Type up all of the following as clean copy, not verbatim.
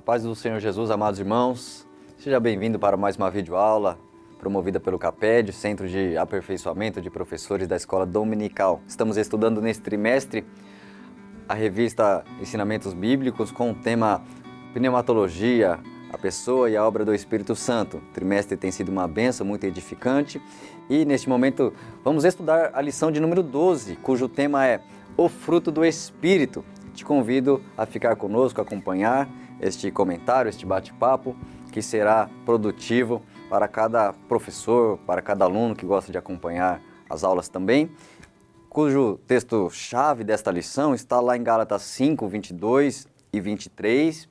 paz do Senhor Jesus, amados irmãos, seja bem-vindo para mais uma videoaula promovida pelo CAPED, Centro de Aperfeiçoamento de Professores da Escola Dominical. Estamos estudando neste trimestre a revista Ensinamentos Bíblicos com o tema Pneumatologia, a pessoa e a obra do Espírito Santo. O trimestre tem sido uma bênção muito edificante e neste momento vamos estudar a lição de número 12, cujo tema é o fruto do Espírito. Te convido a ficar conosco, a acompanhar este comentário, este bate-papo, que será produtivo para cada professor, para cada aluno que gosta de acompanhar as aulas também, cujo texto-chave desta lição está lá em Gálatas 5, 22 e 23,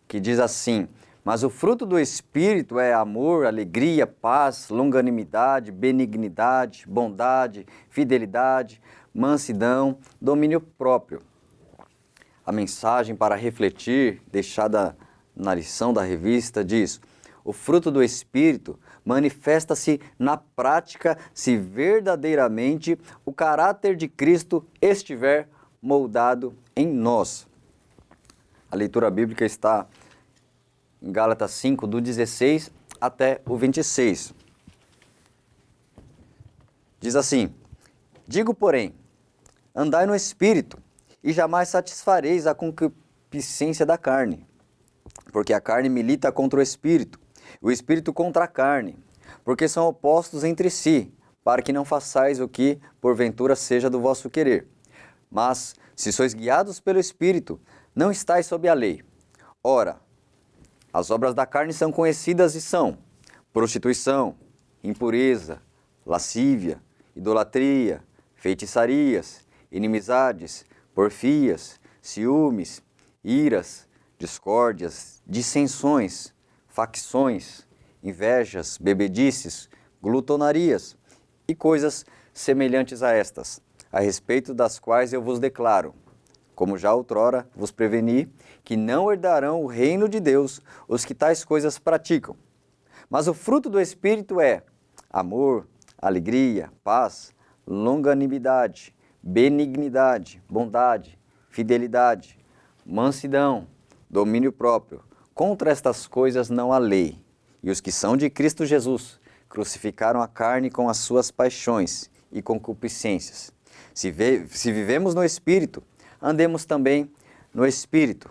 que diz assim: mas o fruto do Espírito é amor, alegria, paz, longanimidade, benignidade, bondade, fidelidade, mansidão, domínio próprio. A mensagem para refletir, deixada na lição da revista, diz: o fruto do Espírito manifesta-se na prática se verdadeiramente o caráter de Cristo estiver moldado em nós. A leitura bíblica está em Gálatas 5, do 16 até o 26. Diz assim: digo, porém, andai no Espírito, e jamais satisfareis a concupiscência da carne. Porque a carne milita contra o Espírito, o Espírito contra a carne, porque são opostos entre si, para que não façais o que, porventura, seja do vosso querer. Mas, se sois guiados pelo Espírito, não estáis sob a lei. Ora, as obras da carne são conhecidas e são prostituição, impureza, lascívia, idolatria, feitiçarias, inimizades, porfias, ciúmes, iras, discórdias, dissensões, facções, invejas, bebedices, glutonarias e coisas semelhantes a estas, a respeito das quais eu vos declaro, como já outrora vos preveni, que não herdarão o reino de Deus os que tais coisas praticam. Mas o fruto do Espírito é amor, alegria, paz, longanimidade, benignidade, bondade, fidelidade, mansidão, domínio próprio. Contra estas coisas não há lei. E os que são de Cristo Jesus crucificaram a carne com as suas paixões e concupiscências. Se vivemos no Espírito, andemos também no Espírito.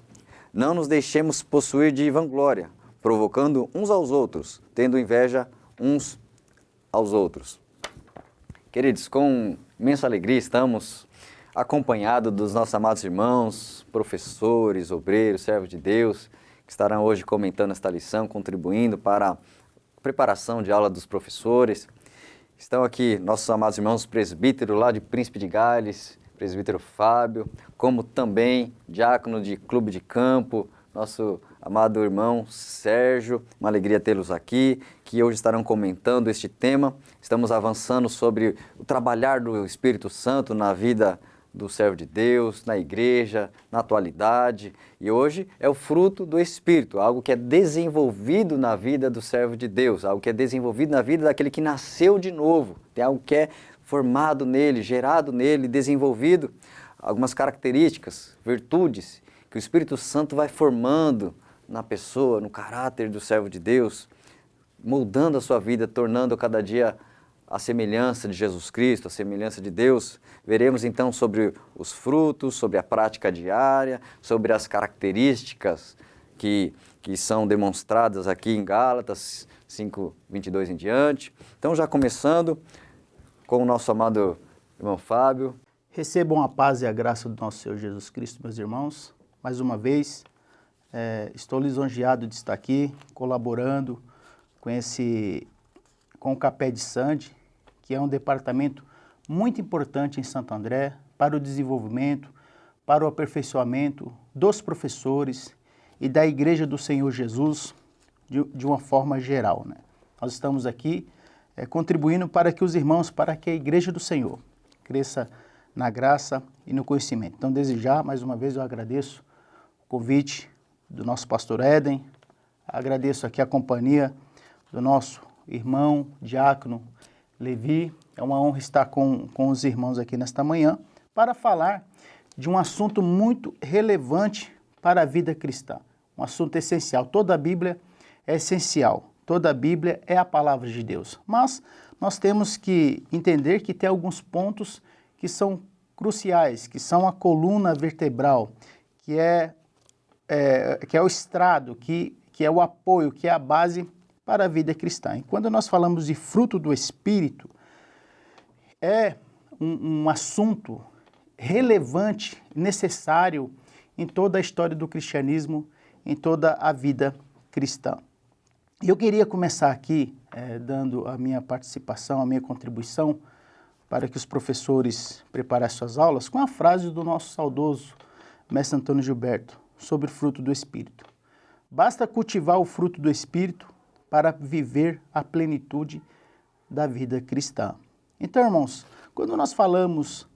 Não nos deixemos possuir de vanglória, provocando uns aos outros, tendo inveja uns aos outros. Queridos, com imensa alegria estamos acompanhados dos nossos amados irmãos, professores, obreiros, servos de Deus, que estarão hoje comentando esta lição, contribuindo para a preparação de aula dos professores. Estão aqui nossos amados irmãos presbítero lá de Príncipe de Gales, presbítero Fábio, como também diácono de Clube de Campo, nosso amado irmão Sérgio, uma alegria tê-los aqui, que hoje estarão comentando este tema. Estamos avançando sobre o trabalhar do Espírito Santo na vida do servo de Deus, na igreja, na atualidade. E hoje é o fruto do Espírito, algo que é desenvolvido na vida do servo de Deus, algo que é desenvolvido na vida daquele que nasceu de novo. Tem algo que é formado nele, gerado nele, desenvolvido, algumas características, virtudes, que o Espírito Santo vai formando na pessoa, no caráter do servo de Deus, moldando a sua vida, tornando cada dia a semelhança de Jesus Cristo, a semelhança de Deus. Veremos então sobre os frutos, sobre a prática diária, sobre as características que são demonstradas aqui em Gálatas 5, 22 em diante. Então, já começando com o nosso amado irmão Fábio. Recebam a paz e a graça do nosso Senhor Jesus Cristo, meus irmãos. Mais uma vez, estou lisonjeado de estar aqui, colaborando com o CAPED Sande, que é um departamento muito importante em Santo André para o desenvolvimento, para o aperfeiçoamento dos professores e da Igreja do Senhor Jesus de uma forma geral, né? Nós estamos aqui contribuindo para que os irmãos, para que a Igreja do Senhor cresça na graça e no conhecimento. Então, desde já, mais uma vez, eu agradeço o convite do nosso pastor Éden, agradeço aqui a companhia do nosso irmão, diácono Levi. É uma honra estar com os irmãos aqui nesta manhã para falar de um assunto muito relevante para a vida cristã. Um um assunto essencial. Toda a Bíblia é essencial, toda a Bíblia é a palavra de Deus. Mas nós temos que entender que tem alguns pontos que são cruciais, que são a coluna vertebral, que é o estrado, que é o apoio, que é a base para a vida cristã. E quando nós falamos de fruto do Espírito, é um assunto relevante, necessário em toda a história do cristianismo, em toda a vida cristã. E eu queria começar aqui dando a minha participação, a minha contribuição, para que os professores preparassem suas aulas, com a frase do nosso saudoso mestre Antônio Gilberto, sobre o fruto do Espírito. Basta cultivar o fruto do Espírito para viver a plenitude da vida cristã. Então, irmãos, quando nós falamos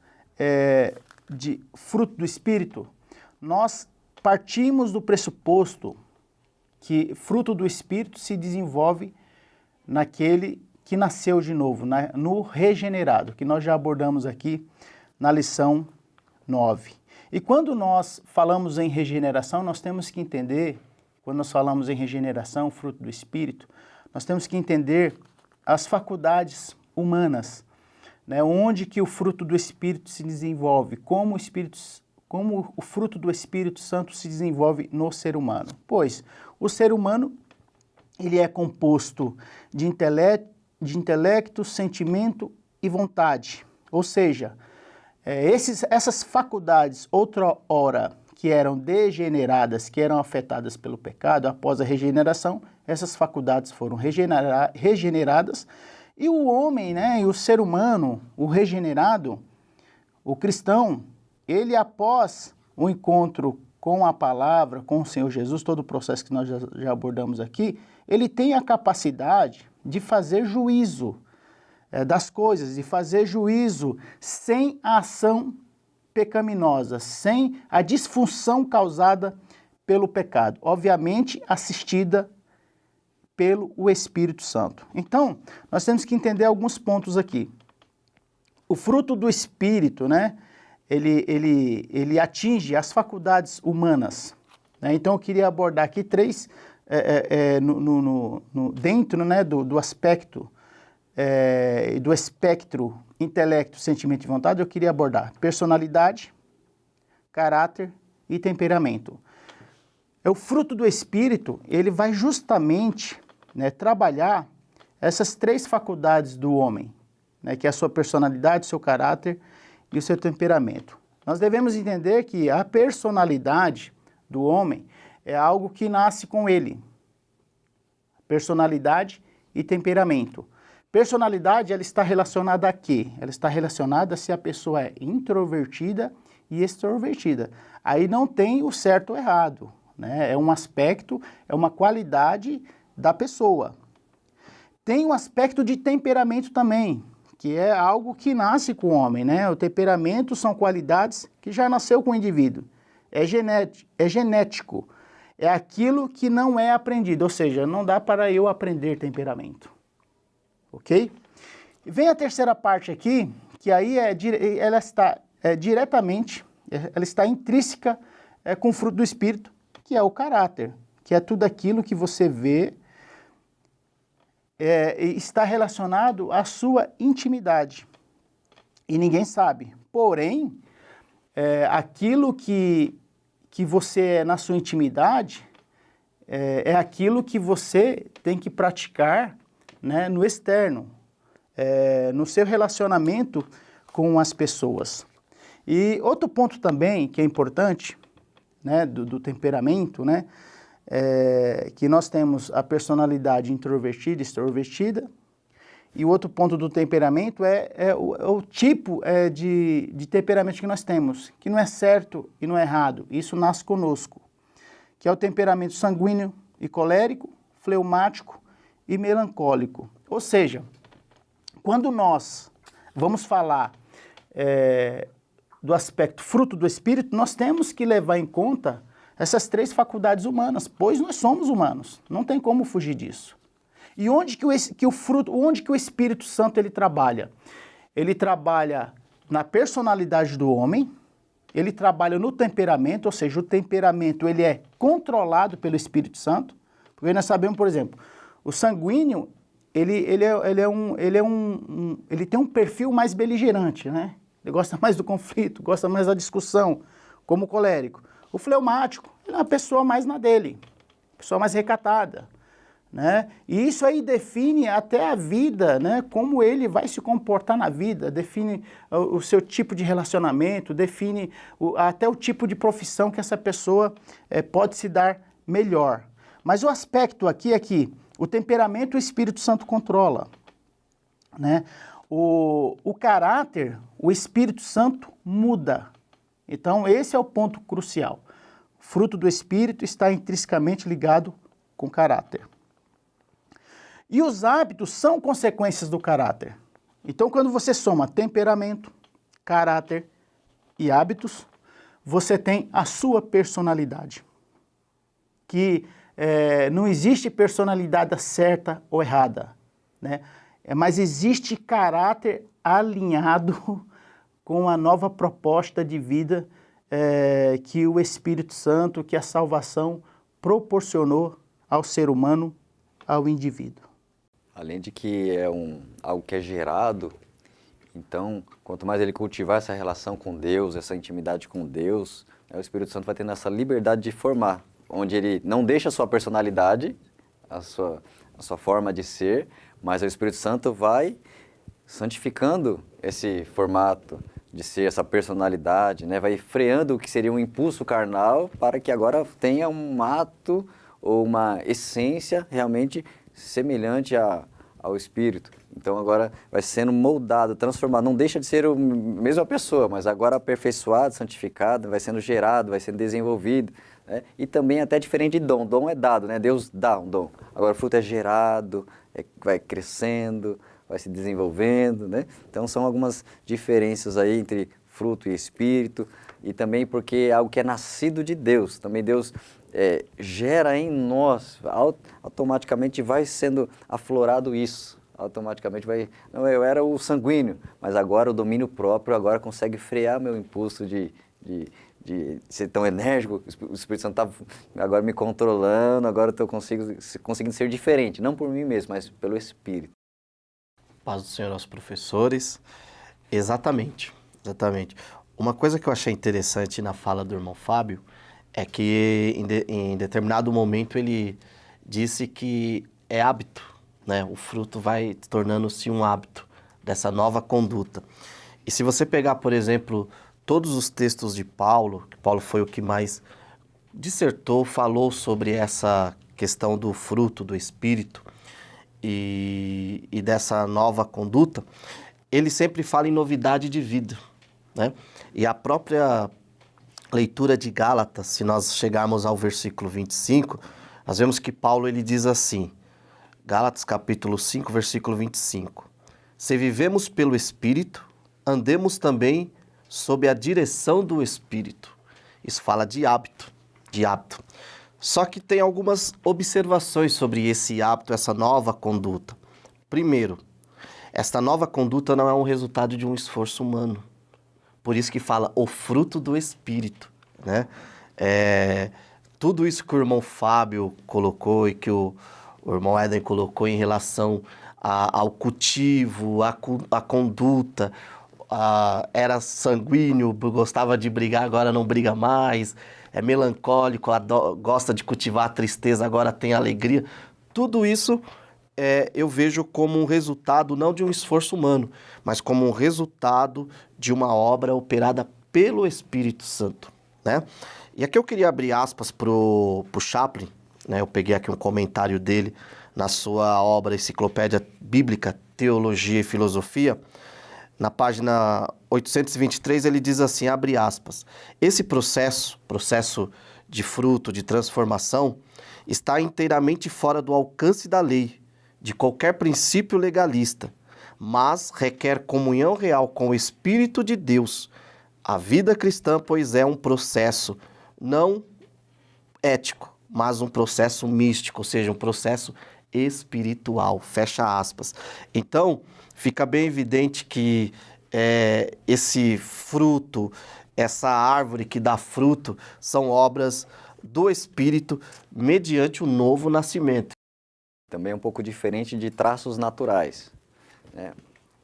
de fruto do Espírito, nós partimos do pressuposto que fruto do Espírito se desenvolve naquele que nasceu de novo, no regenerado, que nós já abordamos aqui na lição 9. E quando nós falamos em regeneração, nós temos que entender, quando nós falamos em regeneração, fruto do Espírito, nós temos que entender as faculdades humanas, né, onde que o fruto do Espírito se desenvolve, como o fruto do Espírito Santo se desenvolve no ser humano. Pois o ser humano ele é composto de intelecto, sentimento e vontade. Ou seja, essas faculdades, outrora, que eram degeneradas, que eram afetadas pelo pecado, após a regeneração, essas faculdades foram regeneradas, e o homem, né, e o ser humano, o regenerado, o cristão, ele após o encontro com a palavra, com o Senhor Jesus, todo o processo que nós já abordamos aqui, ele tem a capacidade de fazer juízo das coisas, de fazer juízo sem a ação pecaminosa, sem a disfunção causada pelo pecado, obviamente assistida pelo Espírito Santo. Então, nós temos que entender alguns pontos aqui. O fruto do Espírito, né, ele atinge as faculdades humanas, né? Então, eu queria abordar aqui três, dentro, né, do aspecto, do espectro intelecto, sentimento e vontade, eu queria abordar personalidade, caráter e temperamento. O fruto do Espírito, ele vai justamente, né, trabalhar essas três faculdades do homem, né, que é a sua personalidade, seu caráter e o seu temperamento. Nós devemos entender que a personalidade do homem é algo que nasce com ele. Personalidade e temperamento. Personalidade, ela está relacionada a quê? Ela está relacionada se a pessoa é introvertida e extrovertida. Aí não tem o certo ou errado, né? É um aspecto, é uma qualidade da pessoa. Tem um aspecto de temperamento também, que é algo que nasce com o homem, né? O temperamento são qualidades que já nasceu com o indivíduo. É genético. É aquilo que não é aprendido, ou seja, não dá para eu aprender temperamento. Ok? E vem a terceira parte aqui, que aí ela está diretamente, ela está intrínseca com o fruto do Espírito, que é o caráter, que é tudo aquilo que você vê, está relacionado à sua intimidade. E ninguém sabe. Porém, aquilo que você é na sua intimidade, é aquilo que você tem que praticar, né, no externo, no seu relacionamento com as pessoas. E outro ponto também que é importante, né, do temperamento, né, que nós temos a personalidade introvertida e extrovertida, e o outro ponto do temperamento é o tipo de temperamento que nós temos, que não é certo e não é errado, isso nasce conosco, que é o temperamento sanguíneo e colérico, fleumático e melancólico. Ou seja, quando nós vamos falar do aspecto fruto do Espírito, nós temos que levar em conta essas três faculdades humanas, pois nós somos humanos, não tem como fugir disso. E onde que o Espírito Santo ele trabalha? Ele trabalha na personalidade do homem, ele trabalha no temperamento, ou seja, o temperamento ele é controlado pelo Espírito Santo, porque nós sabemos, por exemplo, o sanguíneo, ele tem um perfil mais beligerante, né? Ele gosta mais do conflito, gosta mais da discussão, como o colérico. O fleumático, ele é uma pessoa mais na dele, pessoa mais recatada, né? E isso aí define até a vida, né? Como ele vai se comportar na vida, define o seu tipo de relacionamento, define até o tipo de profissão que essa pessoa pode se dar melhor. Mas o aspecto aqui é que o temperamento o Espírito Santo controla, né? O caráter, o Espírito Santo muda. Então esse é o ponto crucial. O fruto do Espírito está intrinsecamente ligado com o caráter. E os hábitos são consequências do caráter. Então quando você soma temperamento, caráter e hábitos, você tem a sua personalidade. Que não existe personalidade certa ou errada, né? Mas existe caráter alinhado com a nova proposta de vida que o Espírito Santo, que a salvação proporcionou ao ser humano, ao indivíduo. Além de que é algo que é gerado, então, quanto mais ele cultivar essa relação com Deus, essa intimidade com Deus, o Espírito Santo vai tendo essa liberdade de formar, onde ele não deixa a sua personalidade, a sua forma de ser, mas o Espírito Santo vai santificando esse formato de ser, essa personalidade, né? Vai freando o que seria um impulso carnal para que agora tenha um ato ou uma essência realmente semelhante ao Espírito. Então agora vai sendo moldado, transformado, não deixa de ser a mesma pessoa, mas agora aperfeiçoado, santificado, vai sendo gerado, vai sendo desenvolvido, né? E também até diferente de dom. Dom é dado, né? Deus dá um dom. Agora o fruto é gerado, vai crescendo, vai se desenvolvendo, né? Então são algumas diferenças aí entre fruto e espírito, e também porque é algo que é nascido de Deus. Também Deus gera em nós, automaticamente vai sendo aflorado isso. Automaticamente vai... Não, eu era o sanguíneo, mas agora o domínio próprio agora consegue frear meu impulso de ser tão enérgico. O Espírito Santo está agora me controlando, agora eu conseguindo ser diferente, não por mim mesmo, mas pelo Espírito. Paz do Senhor aos professores. Exatamente. Uma coisa que eu achei interessante na fala do irmão Fábio é que em determinado momento ele disse que é hábito, né? O fruto vai tornando-se um hábito dessa nova conduta. E se você pegar, por exemplo, todos os textos de Paulo, que Paulo foi o que mais dissertou, falou sobre essa questão do fruto do Espírito e dessa nova conduta, ele sempre fala em novidade de vida, né? E a própria leitura de Gálatas, se nós chegarmos ao versículo 25, nós vemos que Paulo ele diz assim, Gálatas capítulo 5, versículo 25, se vivemos pelo Espírito, andemos também sob a direção do Espírito. Isso fala de hábito. Só que tem algumas observações sobre esse hábito, essa nova conduta. Primeiro, esta nova conduta não é um resultado de um esforço humano. Por isso que fala o fruto do Espírito, né? Tudo isso que o irmão Fábio colocou e que o irmão Éden colocou em relação ao cultivo, à conduta, era sanguíneo, gostava de brigar, agora não briga mais, é melancólico, gosta de cultivar a tristeza, agora tem alegria. Tudo isso eu vejo como um resultado não de um esforço humano, mas como um resultado de uma obra operada pelo Espírito Santo, né? E aqui eu queria abrir aspas pro Chaplin, né? Eu peguei aqui um comentário dele na sua obra Enciclopédia Bíblica, Teologia e Filosofia. Na página 823 ele diz assim, abre aspas, esse processo de fruto, de transformação, está inteiramente fora do alcance da lei, de qualquer princípio legalista, mas requer comunhão real com o Espírito de Deus. A vida cristã, pois, é um processo não ético, mas um processo místico, ou seja, um processo espiritual, fecha aspas. Então, fica bem evidente que esse fruto, essa árvore que dá fruto são obras do Espírito mediante o novo nascimento. Também é um pouco diferente de traços naturais, né?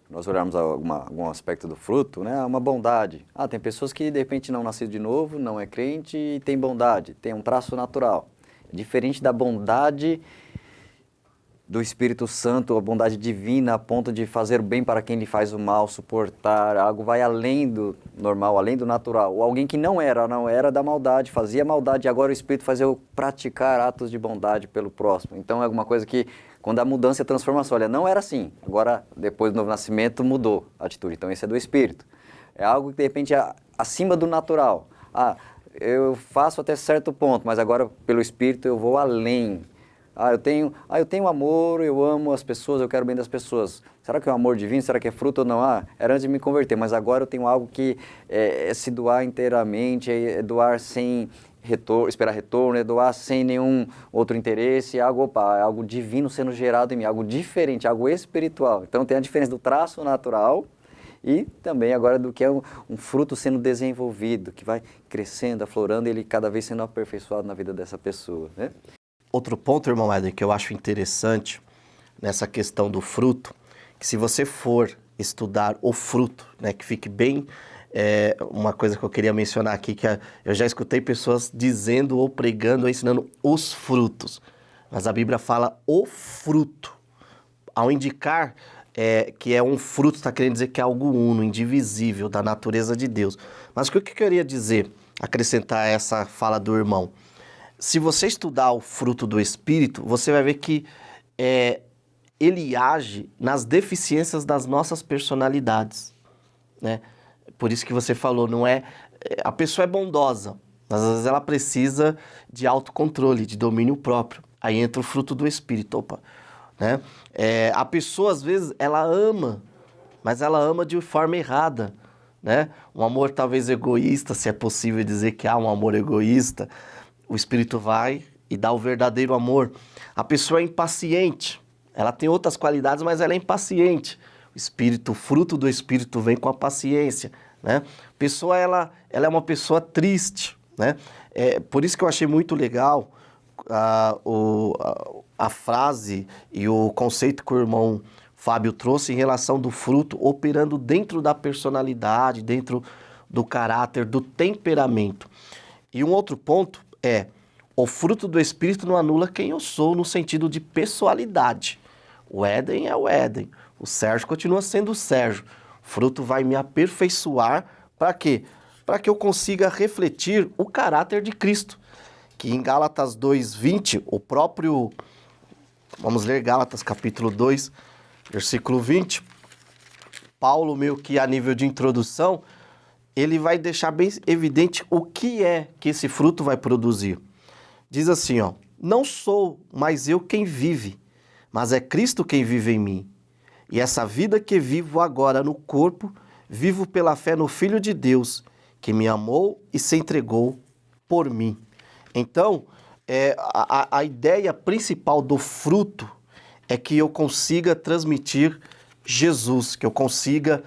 Nós olharmos algum aspecto do fruto, né? Uma bondade. Tem pessoas que de repente não nasceram de novo, não é crente e tem bondade, tem um traço natural. É diferente da bondade do Espírito Santo, a bondade divina a ponto de fazer o bem para quem lhe faz o mal, suportar, algo vai além do normal, além do natural. Ou alguém que não era da maldade, fazia maldade e agora o Espírito faz eu praticar atos de bondade pelo próximo. Então é alguma coisa que, quando a mudança e a transformação, olha, não era assim, agora depois do novo nascimento mudou a atitude, então esse é do Espírito. É algo que de repente é acima do natural. Eu faço até certo ponto, mas agora pelo Espírito eu vou além. Eu tenho amor, eu amo as pessoas, eu quero o bem das pessoas. Será que é um amor divino? Será que é fruto ou não? Era antes de me converter, mas agora eu tenho algo que é se doar inteiramente, é doar sem esperar retorno, é doar sem nenhum outro interesse, é algo divino sendo gerado em mim, algo diferente, algo espiritual. Então tem a diferença do traço natural e também agora do que é um fruto sendo desenvolvido, que vai crescendo, aflorando e ele cada vez sendo aperfeiçoado na vida dessa pessoa, né? Outro ponto, irmão Éder, que eu acho interessante nessa questão do fruto, que se você for estudar o fruto, né, que fique bem, uma coisa que eu queria mencionar aqui, que eu já escutei pessoas dizendo ou pregando ou ensinando os frutos, mas a Bíblia fala o fruto. Ao indicar que é um fruto, está querendo dizer que é algo uno, indivisível, da natureza de Deus. Mas o que eu queria dizer, acrescentar essa fala do irmão? Se você estudar o fruto do Espírito, você vai ver que ele age nas deficiências das nossas personalidades, né? Por isso que você falou, não é... A pessoa é bondosa, mas às vezes ela precisa de autocontrole, de domínio próprio. Aí entra o fruto do Espírito, né? A pessoa, às vezes, ela ama, mas ela ama de forma errada, né? Um amor talvez egoísta, se é possível dizer que há um amor egoísta. O Espírito vai e dá o verdadeiro amor. A pessoa é impaciente. Ela tem outras qualidades, mas ela é impaciente. O fruto do Espírito vem com a paciência, né? A pessoa, ela é uma pessoa triste, né? Por isso que eu achei muito legal a frase e o conceito que o irmão Fábio trouxe em relação do fruto operando dentro da personalidade, dentro do caráter, do temperamento. E um outro ponto o fruto do Espírito não anula quem eu sou no sentido de pessoalidade. O Éden é o Éden, o Sérgio continua sendo o Sérgio. O fruto vai me aperfeiçoar para quê? Para que eu consiga refletir o caráter de Cristo. Que em Gálatas 2:20, vamos ler Gálatas capítulo 2, versículo 20, Paulo, meio que a nível de introdução, ele vai deixar bem evidente o que é que esse fruto vai produzir. Diz assim, não sou mais eu quem vive, mas é Cristo quem vive em mim. E essa vida que vivo agora no corpo, vivo pela fé no Filho de Deus, que me amou e se entregou por mim. Então, a ideia principal do fruto é que eu consiga transmitir Jesus, que eu consiga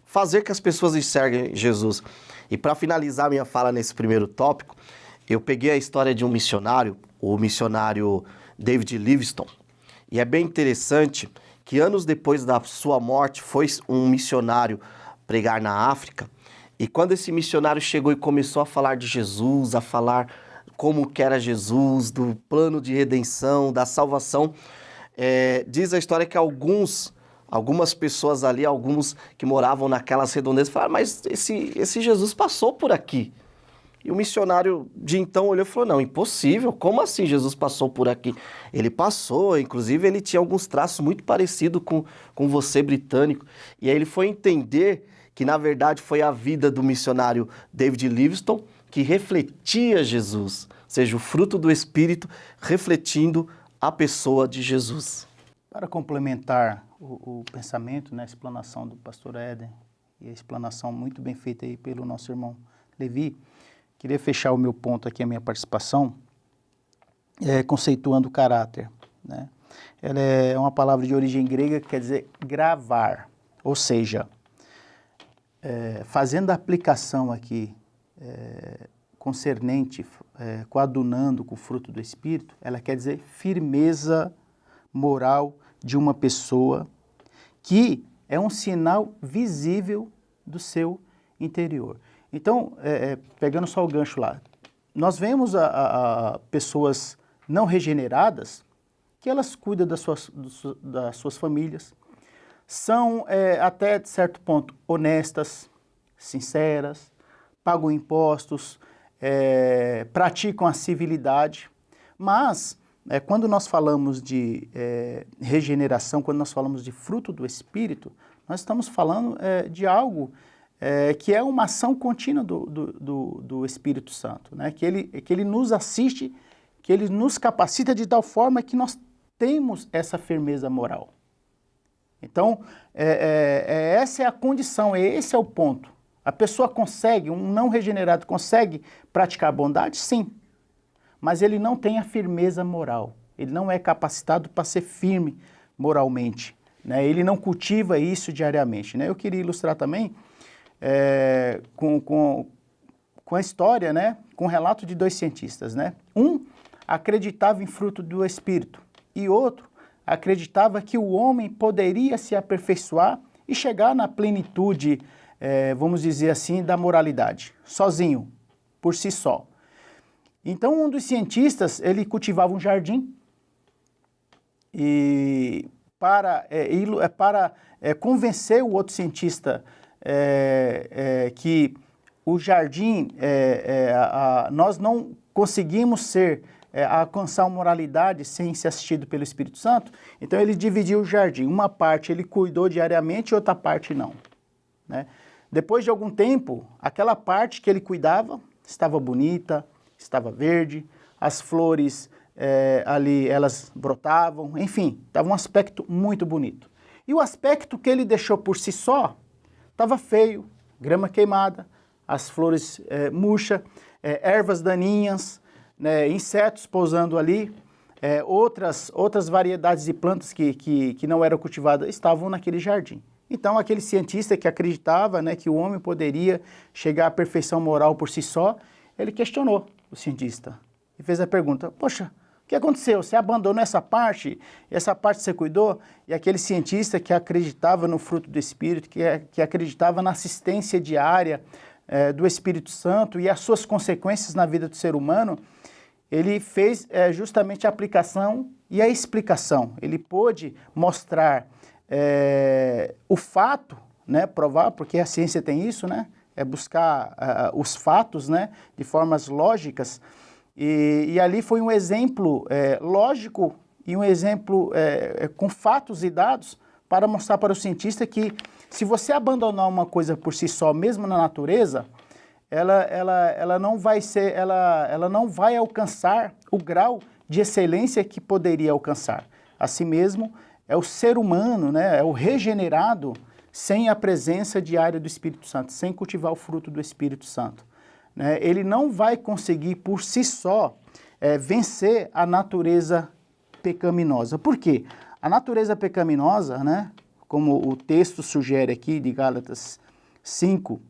fazer que as pessoas enxerguem Jesus. E para finalizar minha fala nesse primeiro tópico, eu peguei a história de um missionário, o missionário David Livingstone, e é bem interessante que anos depois da sua morte foi um missionário pregar na África, e quando esse missionário chegou e começou a falar de Jesus, a falar como que era Jesus, do plano de redenção, da salvação, diz a história que algumas pessoas ali, alguns que moravam naquelas redondezas, falaram, mas esse Jesus passou por aqui. E o missionário de então olhou e falou, não, impossível, como assim Jesus passou por aqui? Ele passou, inclusive ele tinha alguns traços muito parecidos com você britânico. E aí ele foi entender que na verdade foi a vida do missionário David Livingstone que refletia Jesus, ou seja, o fruto do Espírito refletindo a pessoa de Jesus. Para complementar o pensamento, né, a explanação do pastor Éder, e a explanação muito bem feita aí pelo nosso irmão Levi, queria fechar o meu ponto aqui, a minha participação, conceituando o caráter, né? Ela é uma palavra de origem grega que quer dizer gravar, ou seja, fazendo a aplicação aqui, concernente, coadunando com o fruto do Espírito, ela quer dizer firmeza moral de uma pessoa, que é um sinal visível do seu interior. Então, pegando só o gancho lá, nós vemos pessoas não regeneradas, que elas cuidam das suas famílias, são até de certo ponto honestas, sinceras, pagam impostos, praticam a civilidade, mas quando nós falamos de regeneração, quando nós falamos de fruto do Espírito, nós estamos falando de algo que é uma ação contínua do Espírito Santo, né? Que ele nos assiste, que ele nos capacita de tal forma que nós temos essa firmeza moral. Então, essa é a condição, esse é o ponto. A pessoa consegue, um não regenerado consegue praticar a bondade? Sim. Mas ele não tem a firmeza moral. Ele não é capacitado para ser firme moralmente, né? Ele não cultiva isso diariamente, né? Eu queria ilustrar também com a história, né? Com o relato de 2 cientistas, né? Um acreditava em fruto do Espírito e outro acreditava que o homem poderia se aperfeiçoar e chegar na plenitude, vamos dizer assim, da moralidade, sozinho, por si só. Então, um dos cientistas, ele cultivava um jardim e para convencer o outro cientista que o jardim, nós não conseguimos alcançar uma moralidade sem ser assistido pelo Espírito Santo, então ele dividiu o jardim. Uma parte ele cuidou diariamente e outra parte não, né? Depois de algum tempo, aquela parte que ele cuidava estava bonita, estava verde, as flores ali, elas brotavam, enfim, estava um aspecto muito bonito. E o aspecto que ele deixou por si só estava feio, grama queimada, as flores murchas, ervas daninhas, né, insetos pousando ali, outras variedades de plantas que não eram cultivadas estavam naquele jardim. Então, aquele cientista que acreditava, né, que o homem poderia chegar à perfeição moral por si só, ele questionou o cientista e fez a pergunta: poxa, o que aconteceu? Você abandonou essa parte você cuidou? E aquele cientista que acreditava no fruto do Espírito, que acreditava na assistência diária do Espírito Santo e as suas consequências na vida do ser humano, ele fez justamente a aplicação e a explicação. Ele pôde mostrar o fato, né, provar, porque a ciência tem isso, né, buscar os fatos, né, de formas lógicas, e ali foi um exemplo lógico e um exemplo com fatos e dados para mostrar para o cientista que se você abandonar uma coisa por si só, mesmo na natureza, ela não vai alcançar o grau de excelência que poderia alcançar. Assim mesmo, é o ser humano, né, é o regenerado sem a presença diária do Espírito Santo, sem cultivar o fruto do Espírito Santo, né? Ele não vai conseguir por si só vencer a natureza pecaminosa. Por quê? A natureza pecaminosa, né, como o texto sugere aqui de Gálatas 5,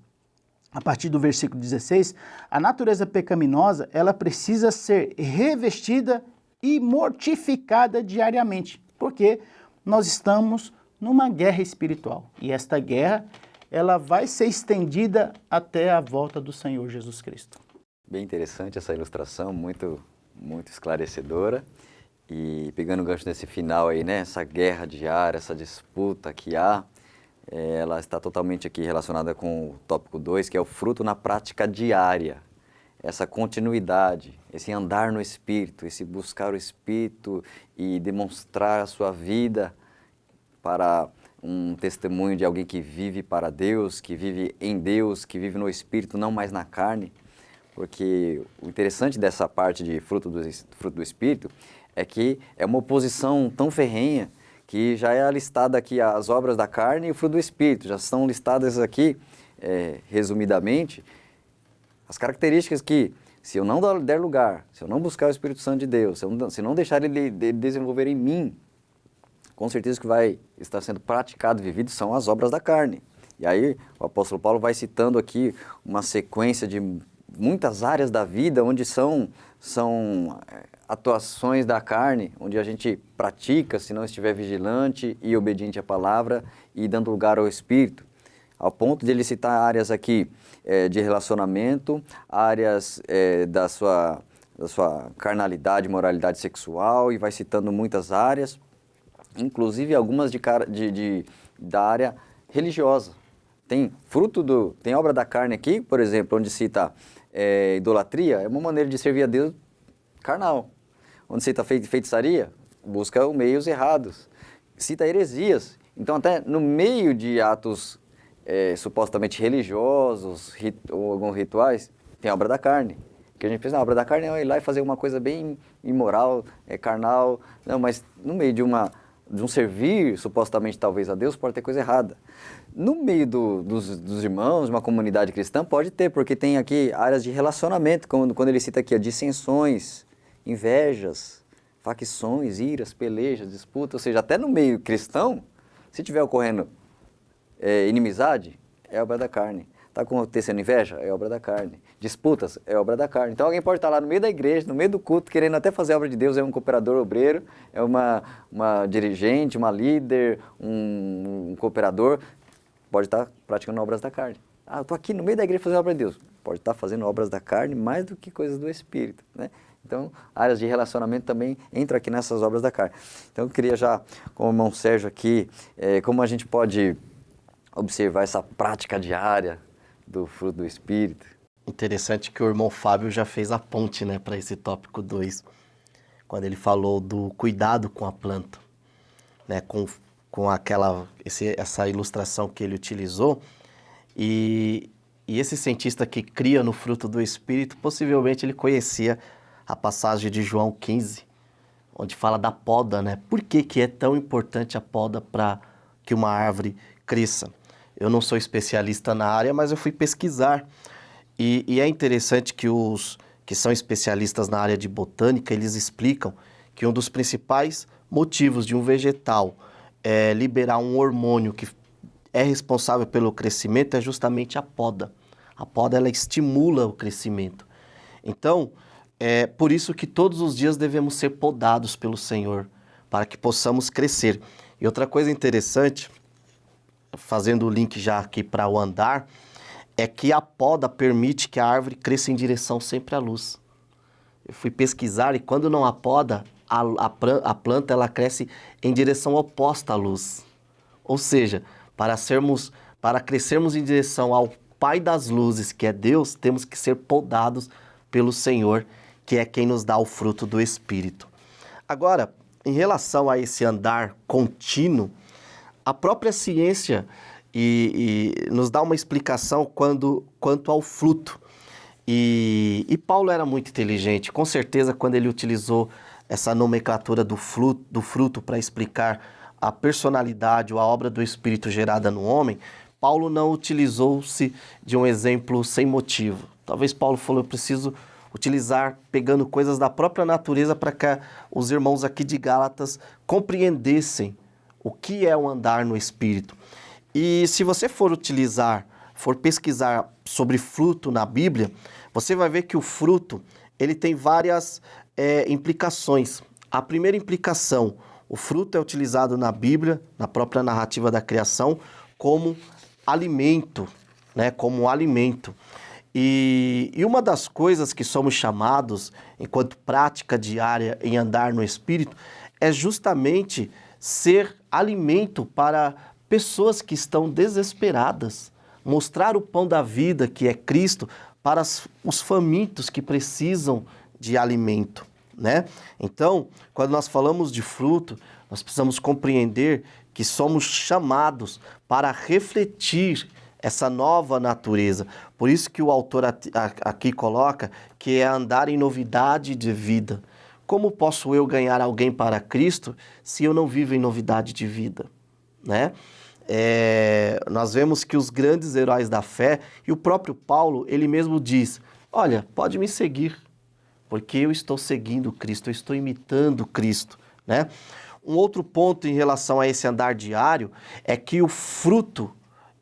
a partir do versículo 16, a natureza pecaminosa, ela precisa ser revestida e mortificada diariamente, porque nós estamos numa guerra espiritual. E esta guerra, ela vai ser estendida até a volta do Senhor Jesus Cristo. Bem interessante essa ilustração, muito esclarecedora. E pegando o gancho nesse final aí, né, essa guerra diária, essa disputa que há, ela está totalmente aqui relacionada com o tópico 2, que é o fruto na prática diária. Essa continuidade, esse andar no Espírito, esse buscar o Espírito e demonstrar a sua vida para um testemunho de alguém que vive para Deus, que vive em Deus, que vive no Espírito, não mais na carne. Porque o interessante dessa parte de fruto do Espírito é que é uma oposição tão ferrenha que já é listada aqui as obras da carne e o fruto do Espírito. Já estão listadas aqui, resumidamente, as características que, se eu não der lugar, se eu não buscar o Espírito Santo de Deus, se eu não deixar ele desenvolver em mim, com certeza que vai estar sendo praticado e vivido são as obras da carne. E aí o apóstolo Paulo vai citando aqui uma sequência de muitas áreas da vida onde são atuações da carne, onde a gente pratica se não estiver vigilante e obediente à palavra e dando lugar ao Espírito. Ao ponto de ele citar áreas aqui de relacionamento, áreas da sua carnalidade, moralidade sexual, e vai citando muitas áreas, inclusive algumas da área religiosa. Tem tem obra da carne aqui, por exemplo, onde cita idolatria, é uma maneira de servir a Deus carnal. Onde cita feitiçaria, busca meios errados. Cita heresias. Então, até no meio de atos supostamente religiosos ou alguns rituais, tem a obra da carne. Que a gente pensa, a obra da carne é ir lá e fazer uma coisa bem imoral, carnal. Não, mas no meio de um servir, supostamente talvez a Deus, pode ter coisa errada. No meio dos irmãos, uma comunidade cristã, pode ter, porque tem aqui áreas de relacionamento, quando ele cita aqui, dissensões, invejas, facções, iras, pelejas, disputas, ou seja, até no meio cristão, se tiver ocorrendo inimizade, é obra da carne. Está acontecendo inveja? É obra da carne. Disputas? É obra da carne. Então alguém pode estar lá no meio da igreja, no meio do culto, querendo até fazer a obra de Deus, é um cooperador obreiro, é uma dirigente, uma líder, um cooperador, pode estar praticando obras da carne. Eu estou aqui no meio da igreja fazendo a obra de Deus. Pode estar fazendo obras da carne mais do que coisas do Espírito, né? Então, áreas de relacionamento também entram aqui nessas obras da carne. Então, eu queria já, com o irmão Sérgio aqui, como a gente pode observar essa prática diária do fruto do Espírito. Interessante que o irmão Fábio já fez a ponte, né, para esse tópico 2, quando ele falou do cuidado com a planta, né, com essa ilustração que ele utilizou, e esse cientista que cria no fruto do Espírito, possivelmente ele conhecia a passagem de João 15, onde fala da poda, né? Por que é tão importante a poda para que uma árvore cresça? Eu não sou especialista na área, mas eu fui pesquisar. E é interessante que os que são especialistas na área de botânica, eles explicam que um dos principais motivos de um vegetal liberar um hormônio que é responsável pelo crescimento é justamente a poda. A poda, ela estimula o crescimento. Então, é por isso que todos os dias devemos ser podados pelo Senhor, para que possamos crescer. E outra coisa interessante, fazendo o link já aqui para o andar, é que a poda permite que a árvore cresça em direção sempre à luz. Eu fui pesquisar e quando não há poda, a planta ela cresce em direção oposta à luz. Ou seja, para crescermos em direção ao Pai das luzes, que é Deus, temos que ser podados pelo Senhor, que é quem nos dá o fruto do Espírito. Agora, em relação a esse andar contínuo, a própria ciência nos dá uma explicação quanto ao fruto. E Paulo era muito inteligente, com certeza quando ele utilizou essa nomenclatura do fruto para explicar a personalidade ou a obra do Espírito gerada no homem, Paulo não utilizou-se de um exemplo sem motivo. Talvez Paulo falou, eu preciso utilizar pegando coisas da própria natureza para que os irmãos aqui de Gálatas compreendessem o que é o andar no Espírito. E se você for pesquisar sobre fruto na Bíblia, você vai ver que o fruto ele tem várias implicações. A primeira implicação, o fruto é utilizado na Bíblia, na própria narrativa da criação, como alimento, né? Como alimento. E uma das coisas que somos chamados, enquanto prática diária em andar no Espírito, é justamente ser alimento para pessoas que estão desesperadas. Mostrar o pão da vida, que é Cristo, para os famintos que precisam de alimento, né? Então, quando nós falamos de fruto, nós precisamos compreender que somos chamados para refletir essa nova natureza. Por isso que o autor aqui coloca que é andar em novidade de vida. Como posso eu ganhar alguém para Cristo se eu não vivo em novidade de vida, né? Nós vemos que os grandes heróis da fé, e o próprio Paulo, ele mesmo diz, olha, pode me seguir, porque eu estou seguindo Cristo, eu estou imitando Cristo, né? Um outro ponto em relação a esse andar diário é que o fruto,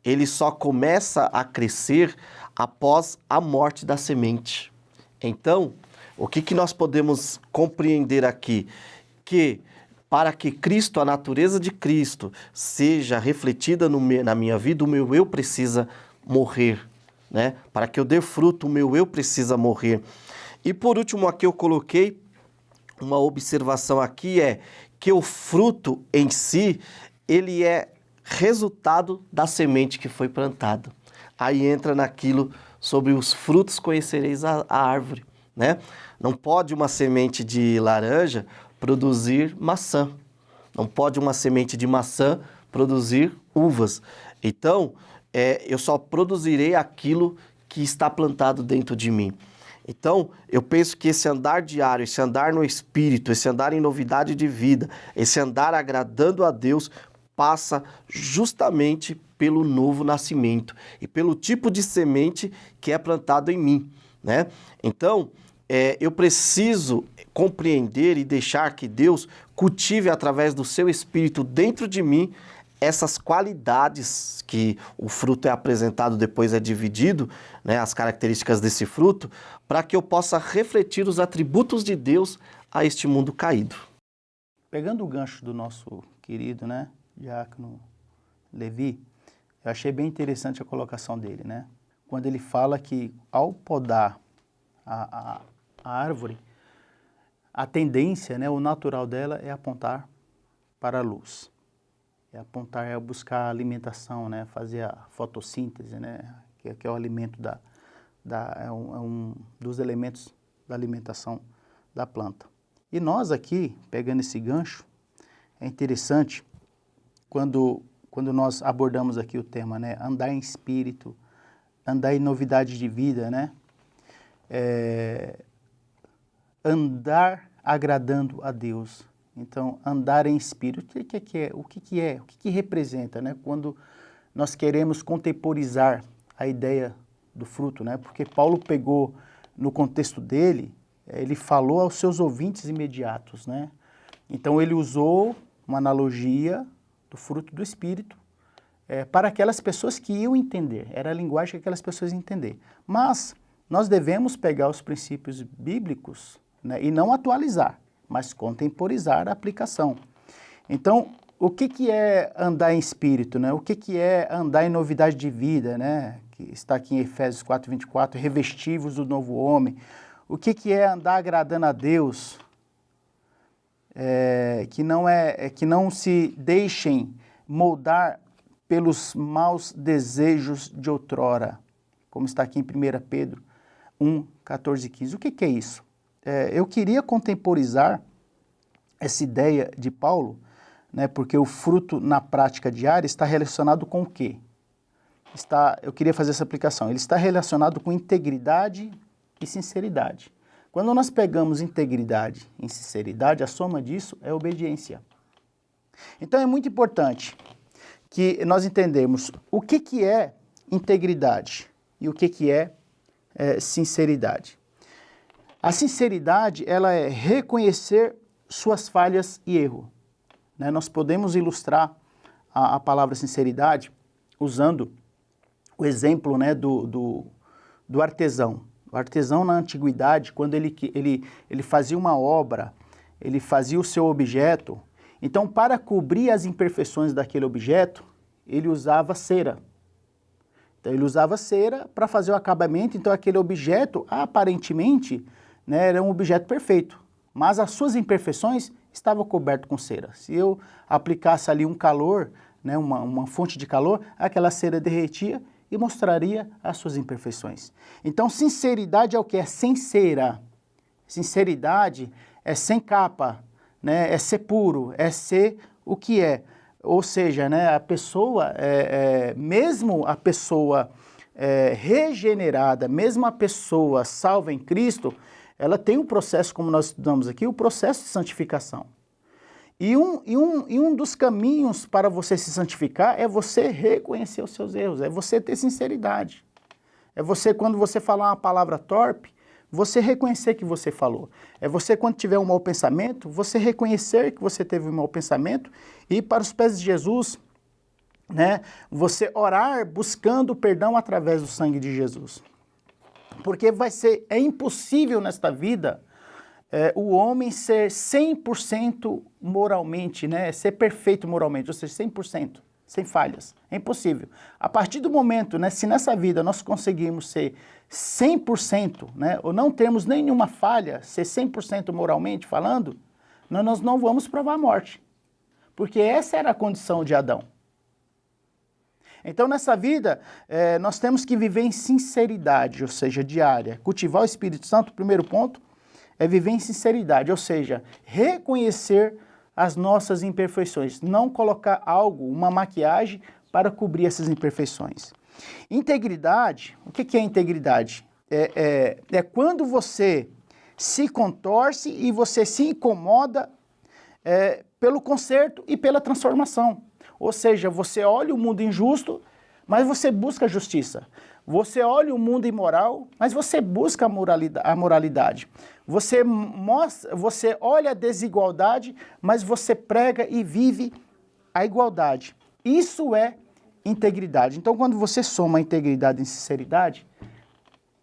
ele só começa a crescer após a morte da semente. Então, o que nós podemos compreender aqui? Que para que Cristo, a natureza de Cristo, seja refletida na minha vida, o meu eu precisa morrer, né? Para que eu dê fruto, o meu eu precisa morrer. E por último, aqui eu coloquei uma observação aqui, que o fruto em si, ele é resultado da semente que foi plantada. Aí entra naquilo sobre os frutos conhecereis a árvore, né? Não pode uma semente de laranja produzir maçã. Não pode uma semente de maçã produzir uvas. Então, eu só produzirei aquilo que está plantado dentro de mim. Então, eu penso que esse andar diário, esse andar no Espírito, esse andar em novidade de vida, esse andar agradando a Deus, passa justamente pelo novo nascimento e pelo tipo de semente que é plantado em mim, né? Então, eu preciso compreender e deixar que Deus cultive através do seu Espírito dentro de mim essas qualidades que o fruto é apresentado, depois é dividido, né, as características desse fruto, para que eu possa refletir os atributos de Deus a este mundo caído. Pegando o gancho do nosso querido, né, diácono Levi, eu achei bem interessante a colocação dele, né? Quando ele fala que ao podar a árvore, a tendência, né, o natural dela é apontar para a luz. É apontar, é buscar a alimentação, né, fazer a fotossíntese, né, que é o alimento é um dos elementos da alimentação da planta. E nós aqui, pegando esse gancho, é interessante quando nós abordamos aqui o tema, né, andar em espírito, andar em novidade de vida, né, andar agradando a Deus. Então, andar em espírito, o que representa, né? Quando nós queremos contemporizar a ideia do fruto, né? Porque Paulo pegou, no contexto dele, ele falou aos seus ouvintes imediatos, né? Então, ele usou uma analogia do fruto do Espírito para aquelas pessoas que iam entender. Era a linguagem que aquelas pessoas iam entender. Mas nós devemos pegar os princípios bíblicos, né, e não atualizar, mas contemporizar a aplicação. Então, o que é andar em espírito, né? O que é andar em novidade de vida, né? Que está aqui em Efésios 4:24, revestivos do novo homem. O que é andar agradando a Deus? Que não se deixem moldar pelos maus desejos de outrora, como está aqui em 1 Pedro 1:14-15. O que é isso? Eu queria contemporizar essa ideia de Paulo, né, porque o fruto na prática diária está relacionado com o quê? Eu queria fazer essa aplicação. Ele está relacionado com integridade e sinceridade. Quando nós pegamos integridade e sinceridade, a soma disso é obediência. Então é muito importante que nós entendamos o que é integridade e o que é sinceridade. A sinceridade, ela é reconhecer suas falhas e erro, né? Nós podemos ilustrar a palavra sinceridade usando o exemplo, né, do artesão. O artesão, na antiguidade, quando ele fazia uma obra, ele fazia o seu objeto, então, para cobrir as imperfeições daquele objeto, ele usava cera. Então, ele usava cera para fazer o acabamento, então aquele objeto, aparentemente, né, era um objeto perfeito, mas as suas imperfeições estavam cobertas com cera. Se eu aplicasse ali um calor, né, uma fonte de calor, aquela cera derretia e mostraria as suas imperfeições. Então, sinceridade é o que? É sem cera. Sinceridade é sem capa, né, é ser puro, é ser o que é. Ou seja, né, a pessoa, mesmo a pessoa regenerada, mesmo a pessoa salva em Cristo, ela tem um processo, como nós estudamos aqui, o processo de santificação. E um dos caminhos para você se santificar é você reconhecer os seus erros, é você ter sinceridade. É você, quando você falar uma palavra torpe, você reconhecer que você falou. É você, quando tiver um mau pensamento, você reconhecer que você teve um mau pensamento e ir para os pés de Jesus né, você orar buscando perdão através do sangue de Jesus. Porque é impossível nesta vida o homem ser 100% moralmente, né, ser perfeito moralmente, ou seja, 100%, sem falhas. É impossível. A partir do momento, né, se nessa vida nós conseguirmos ser 100%, né, ou não termos nenhuma falha, ser 100% moralmente falando, nós não vamos provar a morte. Porque essa era a condição de Adão. Então, nessa vida, nós temos que viver em sinceridade, ou seja, diária. Cultivar o Espírito Santo, o primeiro ponto, é viver em sinceridade, ou seja, reconhecer as nossas imperfeições. Não colocar algo, uma maquiagem, para cobrir essas imperfeições. Integridade, o que é integridade? É quando você se contorce e você se incomoda pelo conserto e pela transformação. Ou seja, você olha o mundo injusto, mas você busca a justiça. Você olha o mundo imoral, mas você busca a moralidade. Você olha a desigualdade, mas você prega e vive a igualdade. Isso é integridade. Então, quando você soma a integridade e sinceridade,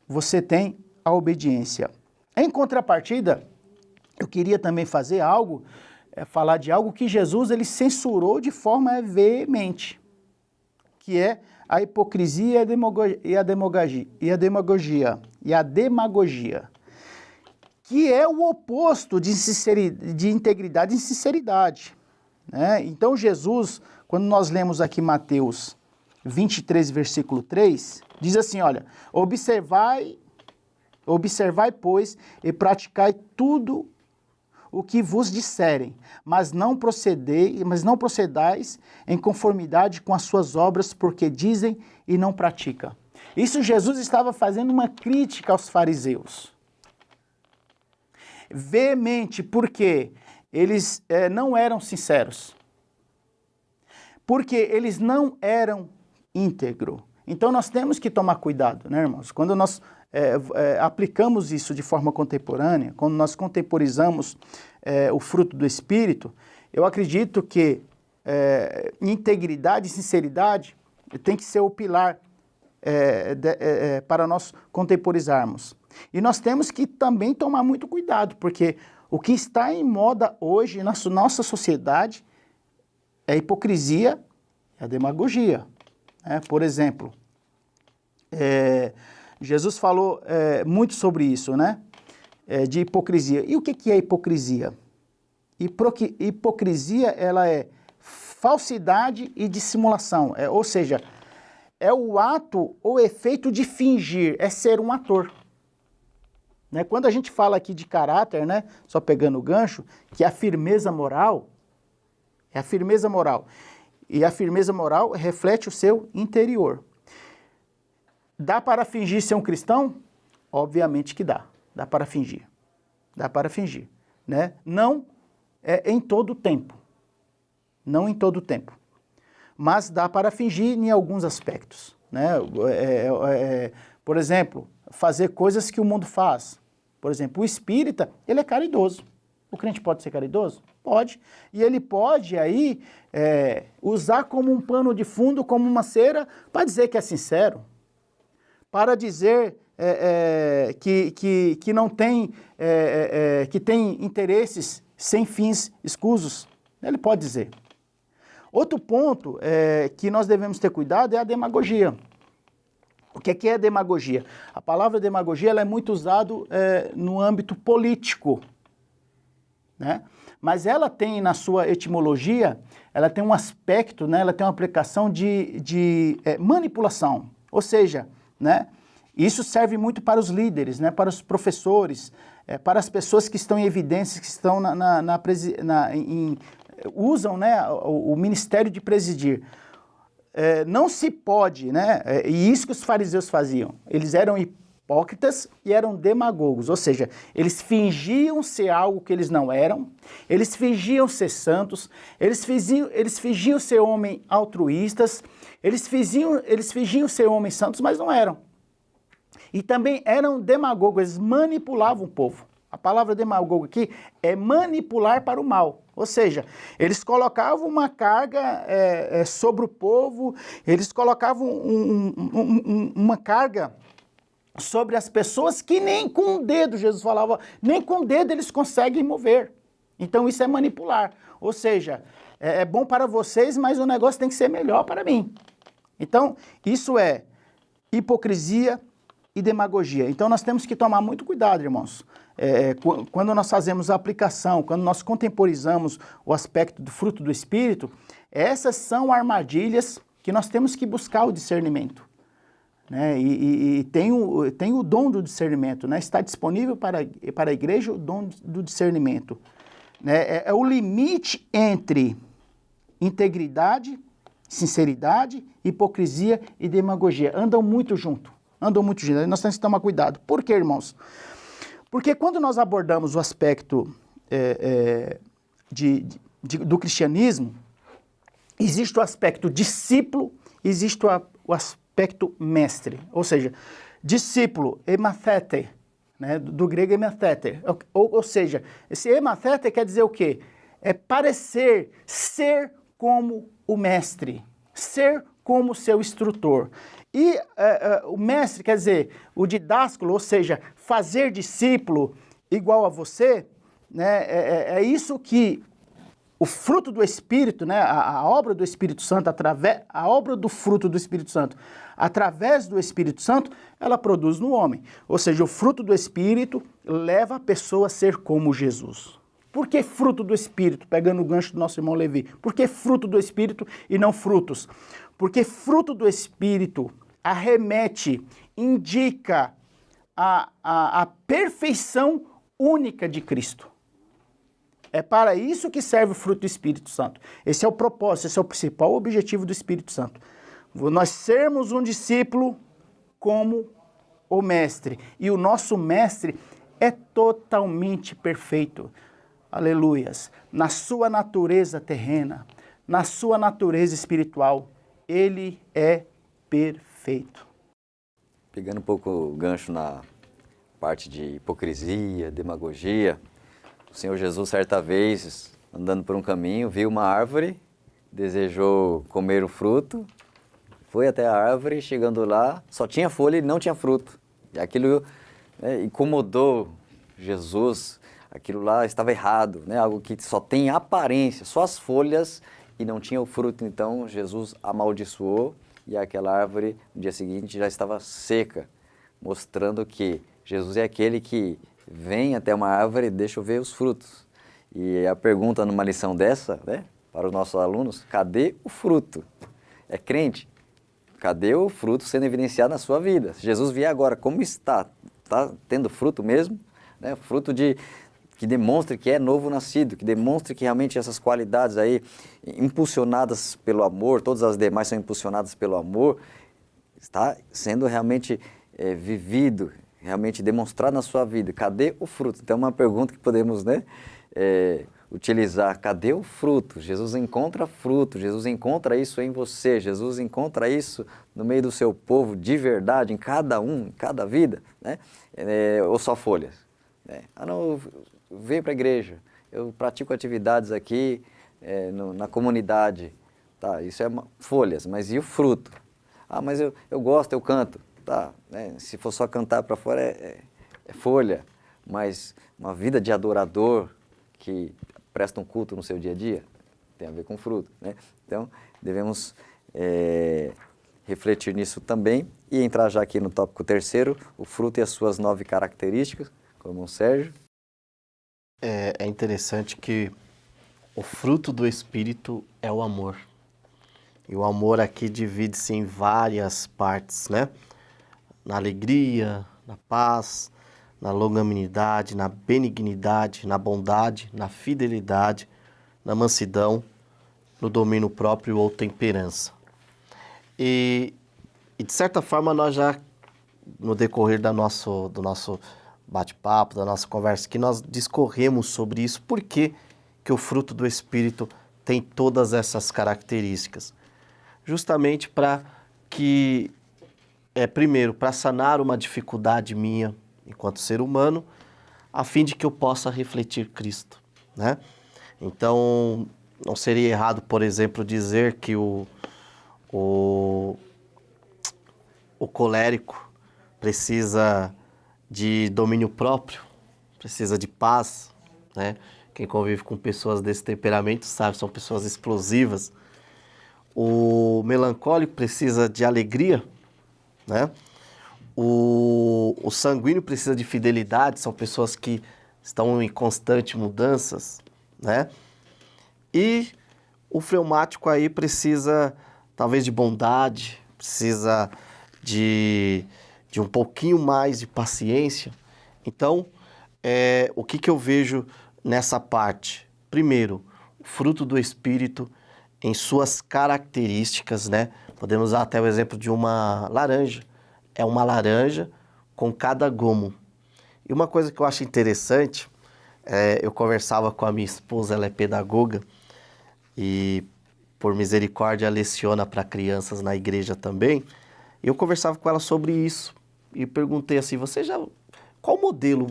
você tem a obediência. Em contrapartida, eu queria também falar de algo que Jesus ele censurou de forma veemente, que é a hipocrisia e a demagogia, que é o oposto de integridade e sinceridade, né? Então Jesus, quando nós lemos aqui Mateus 23, versículo 3, diz assim, olha, observai, pois, e praticai tudo o que vos disserem, mas não procedais em conformidade com as suas obras, porque dizem e não praticam. Isso Jesus estava fazendo uma crítica aos fariseus. Veemente, porque eles não eram sinceros. Porque eles não eram íntegros. Então nós temos que tomar cuidado, né, irmãos? Quando nós aplicamos isso de forma contemporânea, quando nós contemporizamos o fruto do Espírito, eu acredito que integridade e sinceridade tem que ser o pilar para nós contemporizarmos. E nós temos que também tomar muito cuidado, porque o que está em moda hoje na nossa sociedade é a hipocrisia e a demagogia. Por exemplo, Jesus falou muito sobre isso, né? De hipocrisia. E o que é hipocrisia? Hipocrisia, ela é falsidade e dissimulação. Ou seja, é o ato ou efeito de fingir, é ser um ator. Né? Quando a gente fala aqui de caráter, né? Só pegando o gancho, que a firmeza moral é a firmeza moral. E a firmeza moral reflete o seu interior. Dá para fingir ser um cristão? Obviamente que dá. Dá para fingir. Dá para fingir. Né? Não em todo o tempo. Não em todo o tempo. Mas dá para fingir em alguns aspectos. Né? Por exemplo, fazer coisas que o mundo faz. Por exemplo, o espírita, ele é caridoso. O crente pode ser caridoso? Pode. E ele pode aí usar como um pano de fundo, como uma cera, para dizer que é sincero. Para dizer que não tem, que tem interesses sem fins escusos. Ele pode dizer. Outro ponto que nós devemos ter cuidado é a demagogia. O que é demagogia? A palavra demagogia ela é muito usada no âmbito político, né? Mas ela tem na sua etimologia, ela tem um aspecto, né? Ela tem uma aplicação de manipulação. Ou seja, né? Isso serve muito para os líderes, né? Para os professores, para as pessoas que estão em evidências, que estão usam, né, o ministério de presidir. Não se pode, né? E isso que os fariseus faziam. Eles eram hipócritas e eram demagogos, ou seja, eles fingiam ser algo que eles não eram, eles fingiam ser santos, eles fingiam ser homens altruístas, eles fingiam ser homens santos, mas não eram. E também eram demagogos, eles manipulavam o povo. A palavra demagogo aqui é manipular para o mal. Ou seja, eles colocavam uma carga sobre o povo, eles colocavam uma carga sobre as pessoas que nem com o dedo, Jesus falava, nem com o dedo eles conseguem mover. Então isso é manipular. Ou seja, é bom para vocês, mas o negócio tem que ser melhor para mim. Então, isso é hipocrisia e demagogia. Então nós temos que tomar muito cuidado, irmãos. Quando nós fazemos a aplicação, quando nós contemporizamos o aspecto do fruto do Espírito, essas são armadilhas que nós temos que buscar o discernimento. Né? E tem o dom do discernimento, né? Está disponível para a igreja o dom do discernimento. Né? É o limite entre integridade, sinceridade, hipocrisia e demagogia. Andam muito junto. Nós temos que tomar cuidado. Por quê, irmãos? Porque quando nós abordamos o aspecto do cristianismo, existe o aspecto discípulo, existe o aspecto mestre. Ou seja, discípulo, emathete, né, do grego emathete. Ou seja, esse emathete quer dizer o quê? É parecer, ser como o mestre, ser como o seu instrutor. E o mestre, quer dizer, o didásculo, ou seja, fazer discípulo igual a você, né, é isso que o fruto do Espírito, né, a obra do Espírito Santo, a obra do fruto do Espírito Santo, através do Espírito Santo, ela produz no homem. Ou seja, o fruto do Espírito leva a pessoa a ser como Jesus. Por que fruto do Espírito? Pegando o gancho do nosso irmão Levi. Por que fruto do Espírito e não frutos? Porque fruto do Espírito arremete, indica a perfeição única de Cristo. É para isso que serve o fruto do Espírito Santo. Esse é o propósito, esse é o principal objetivo do Espírito Santo. Nós sermos um discípulo como o mestre. E o nosso mestre é totalmente perfeito. Aleluias. Na sua natureza terrena, na sua natureza espiritual, ele é perfeito. Pegando um pouco o gancho na parte de hipocrisia, demagogia, o Senhor Jesus, certa vez, andando por um caminho, viu uma árvore, desejou comer o fruto, foi até a árvore, chegando lá, só tinha folha e não tinha fruto. E aquilo incomodou Jesus, aquilo lá estava errado, né? Algo que só tem aparência, só as folhas e não tinha o fruto. Então Jesus amaldiçoou e aquela árvore, no dia seguinte, já estava seca, mostrando que Jesus é aquele que vem até uma árvore e deixa eu ver os frutos. E a pergunta numa lição dessa, né, para os nossos alunos, cadê o fruto? É crente? Cadê o fruto sendo evidenciado na sua vida? Se Jesus vier agora, como está? Está tendo fruto mesmo? Né? Fruto que demonstre que é novo nascido, que demonstre que realmente essas qualidades aí, impulsionadas pelo amor, todas as demais são impulsionadas pelo amor, está sendo realmente vivido, realmente demonstrado na sua vida. Cadê o fruto? Então é uma pergunta que podemos, né, utilizar. Cadê o fruto? Jesus encontra fruto, Jesus encontra isso em você, Jesus encontra isso no meio do seu povo de verdade, em cada um, em cada vida, né? Ou só folhas? Ah, não, eu venho para a igreja, eu pratico atividades aqui na comunidade, tá? Isso é folhas, mas e o fruto? Ah, mas eu gosto, eu canto, tá? Se for só cantar para fora é folha, mas uma vida de adorador que presta um culto no seu dia a dia tem a ver com fruto, né? Então devemos refletir nisso também e entrar já aqui no tópico terceiro, o fruto e as suas 9 características, como o Sérgio. É interessante que o fruto do Espírito é o amor. E o amor aqui divide-se em várias partes, né? Na alegria, na paz, na longanimidade, na benignidade, na bondade, na fidelidade, na mansidão, no domínio próprio ou temperança. E de certa forma nós já, no decorrer do nosso bate-papo, da nossa conversa aqui, nós discorremos sobre isso. Por que o fruto do Espírito tem todas essas características? Justamente para que, primeiro, para sanar uma dificuldade minha enquanto ser humano, a fim de que eu possa refletir Cristo, né? Então, não seria errado, por exemplo, dizer que o colérico precisa de domínio próprio, precisa de paz, né? Quem convive com pessoas desse temperamento sabe, são pessoas explosivas. O melancólico precisa de alegria, né? O sanguíneo precisa de fidelidade, são pessoas que estão em constante mudanças, né? E o fleumático aí precisa, talvez, de bondade, precisa de um pouquinho mais de paciência. Então, o que eu vejo nessa parte? Primeiro, o fruto do Espírito em suas características, né? Podemos usar até o exemplo de uma laranja. É uma laranja com cada gomo. E uma coisa que eu acho interessante, eu conversava com a minha esposa, ela é pedagoga, e por misericórdia leciona para crianças na igreja também. E eu conversava com ela sobre isso e perguntei assim, qual modelo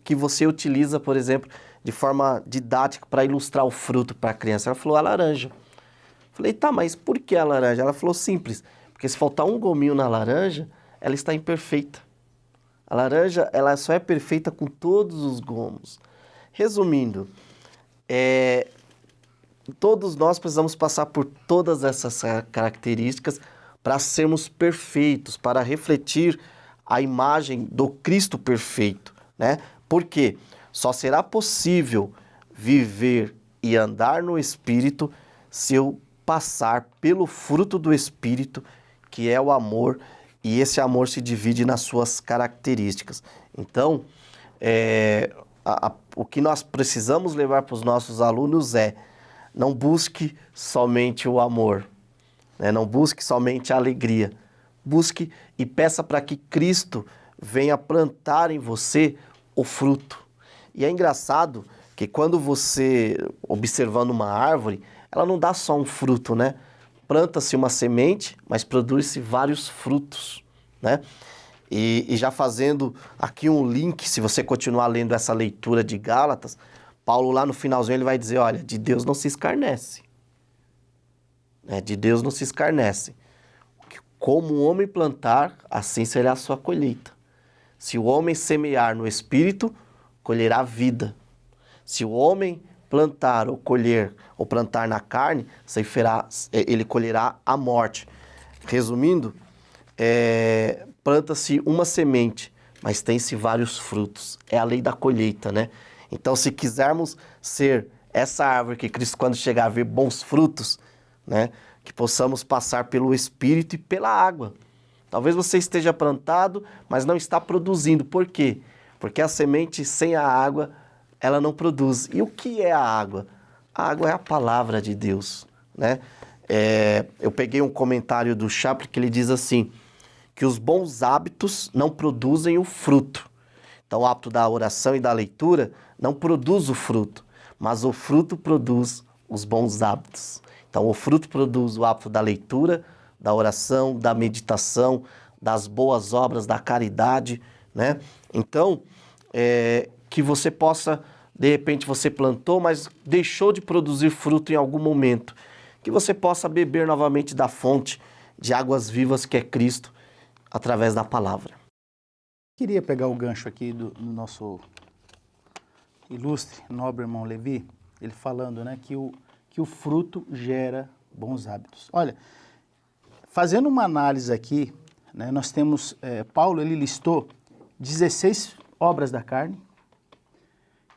que você utiliza, por exemplo, de forma didática para ilustrar o fruto para a criança? Ela falou, a laranja. Falei, tá, mas por que a laranja? Ela falou, simples, porque se faltar um gominho na laranja, ela está imperfeita. A laranja, ela só é perfeita com todos os gomos. Resumindo, todos nós precisamos passar por todas essas características para sermos perfeitos, para refletir a imagem do Cristo perfeito, né? Porque só será possível viver e andar no Espírito se eu passar pelo fruto do Espírito, que é o amor, e esse amor se divide nas suas características. Então, o que nós precisamos levar para os nossos alunos não busque somente o amor, né? Não busque somente a alegria. Busque e peça para que Cristo venha plantar em você o fruto. E é engraçado que quando você, observando uma árvore, ela não dá só um fruto, né? Planta-se uma semente, mas produz-se vários frutos, né? E já fazendo aqui um link, se você continuar lendo essa leitura de Gálatas, Paulo lá no finalzinho ele vai dizer, olha, de Deus não se escarnece. Né? De Deus não se escarnece. Como o homem plantar, assim será a sua colheita. Se o homem semear no Espírito, colherá vida. Se o homem plantar ou colher, ou plantar na carne, ele colherá a morte. Resumindo, planta-se uma semente, mas tem-se vários frutos. É a lei da colheita, né? Então, se quisermos ser essa árvore que Cristo, quando chegar a ver bons frutos, né? Que possamos passar pelo Espírito e pela água. Talvez você esteja plantado, mas não está produzindo. Por quê? Porque a semente sem a água, ela não produz. E o que é a água? A água é a palavra de Deus, né? Eu peguei um comentário do Chaplin que ele diz assim, que os bons hábitos não produzem o fruto. Então, o hábito da oração e da leitura não produz o fruto, mas o fruto produz os bons hábitos. Então, o fruto produz o hábito da leitura, da oração, da meditação, das boas obras, da caridade, né? Então, que você possa, de repente você plantou, mas deixou de produzir fruto em algum momento, que você possa beber novamente da fonte de águas vivas que é Cristo, através da palavra. Queria pegar o gancho aqui do nosso ilustre, nobre irmão Levi, ele falando, né, que o fruto gera bons hábitos. Olha, fazendo uma análise aqui, né, nós temos, Paulo, ele listou 16 obras da carne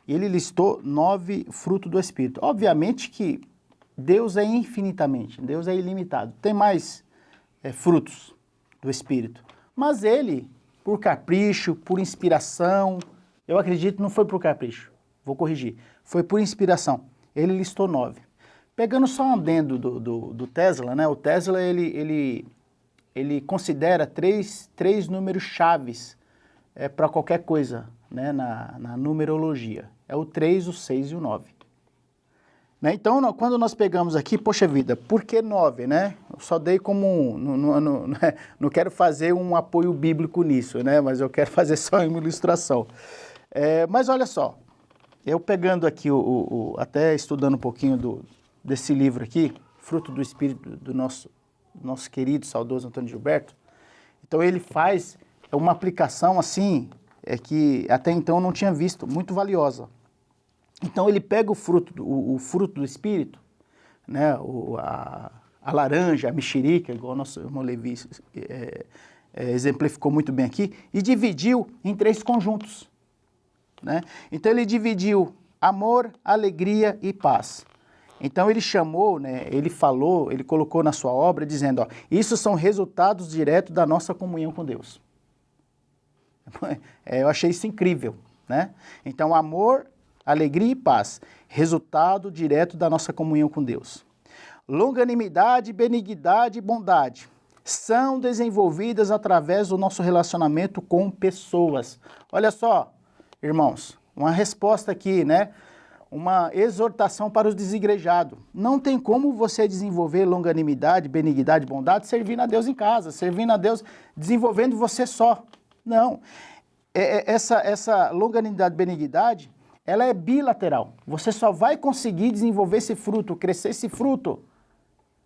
e ele listou 9 frutos do Espírito. Obviamente que Deus é infinitamente, Deus é ilimitado, tem mais frutos do Espírito, mas ele, por capricho, por inspiração, eu acredito que não foi por capricho, vou corrigir, foi por inspiração, ele listou 9. Pegando só um adendo do Tesla, né? O Tesla, ele considera três números chaves para qualquer coisa, né? Na numerologia. É o 3, o 6 e o 9. Né? Então, quando nós pegamos aqui, poxa vida, por que 9, né? Eu só dei como não quero fazer um apoio bíblico nisso, né? Mas eu quero fazer só uma ilustração. Mas olha só, eu pegando aqui, até estudando um pouquinho desse livro aqui, Fruto do Espírito, do nosso querido, saudoso Antônio Gilberto, então ele faz uma aplicação assim, que até então eu não tinha visto, muito valiosa. Então ele pega o fruto do Espírito, né, a laranja, a mexerica, igual o nosso irmão Levi exemplificou muito bem aqui, e dividiu em 3 conjuntos. Né? Então ele dividiu amor, alegria e paz. Então ele chamou, né, ele falou, ele colocou na sua obra dizendo, ó, isso são resultados diretos da nossa comunhão com Deus. Eu achei isso incrível, né? Então amor, alegria e paz, resultado direto da nossa comunhão com Deus. Longanimidade, benignidade e bondade são desenvolvidas através do nosso relacionamento com pessoas. Olha só, irmãos, uma resposta aqui, né? Uma exortação para os desigrejados. Não tem como você desenvolver longanimidade, benignidade, bondade servindo a Deus em casa, servindo a Deus, desenvolvendo você só. Não. Essa longanimidade, benignidade, ela é bilateral. Você só vai conseguir desenvolver esse fruto, crescer esse fruto,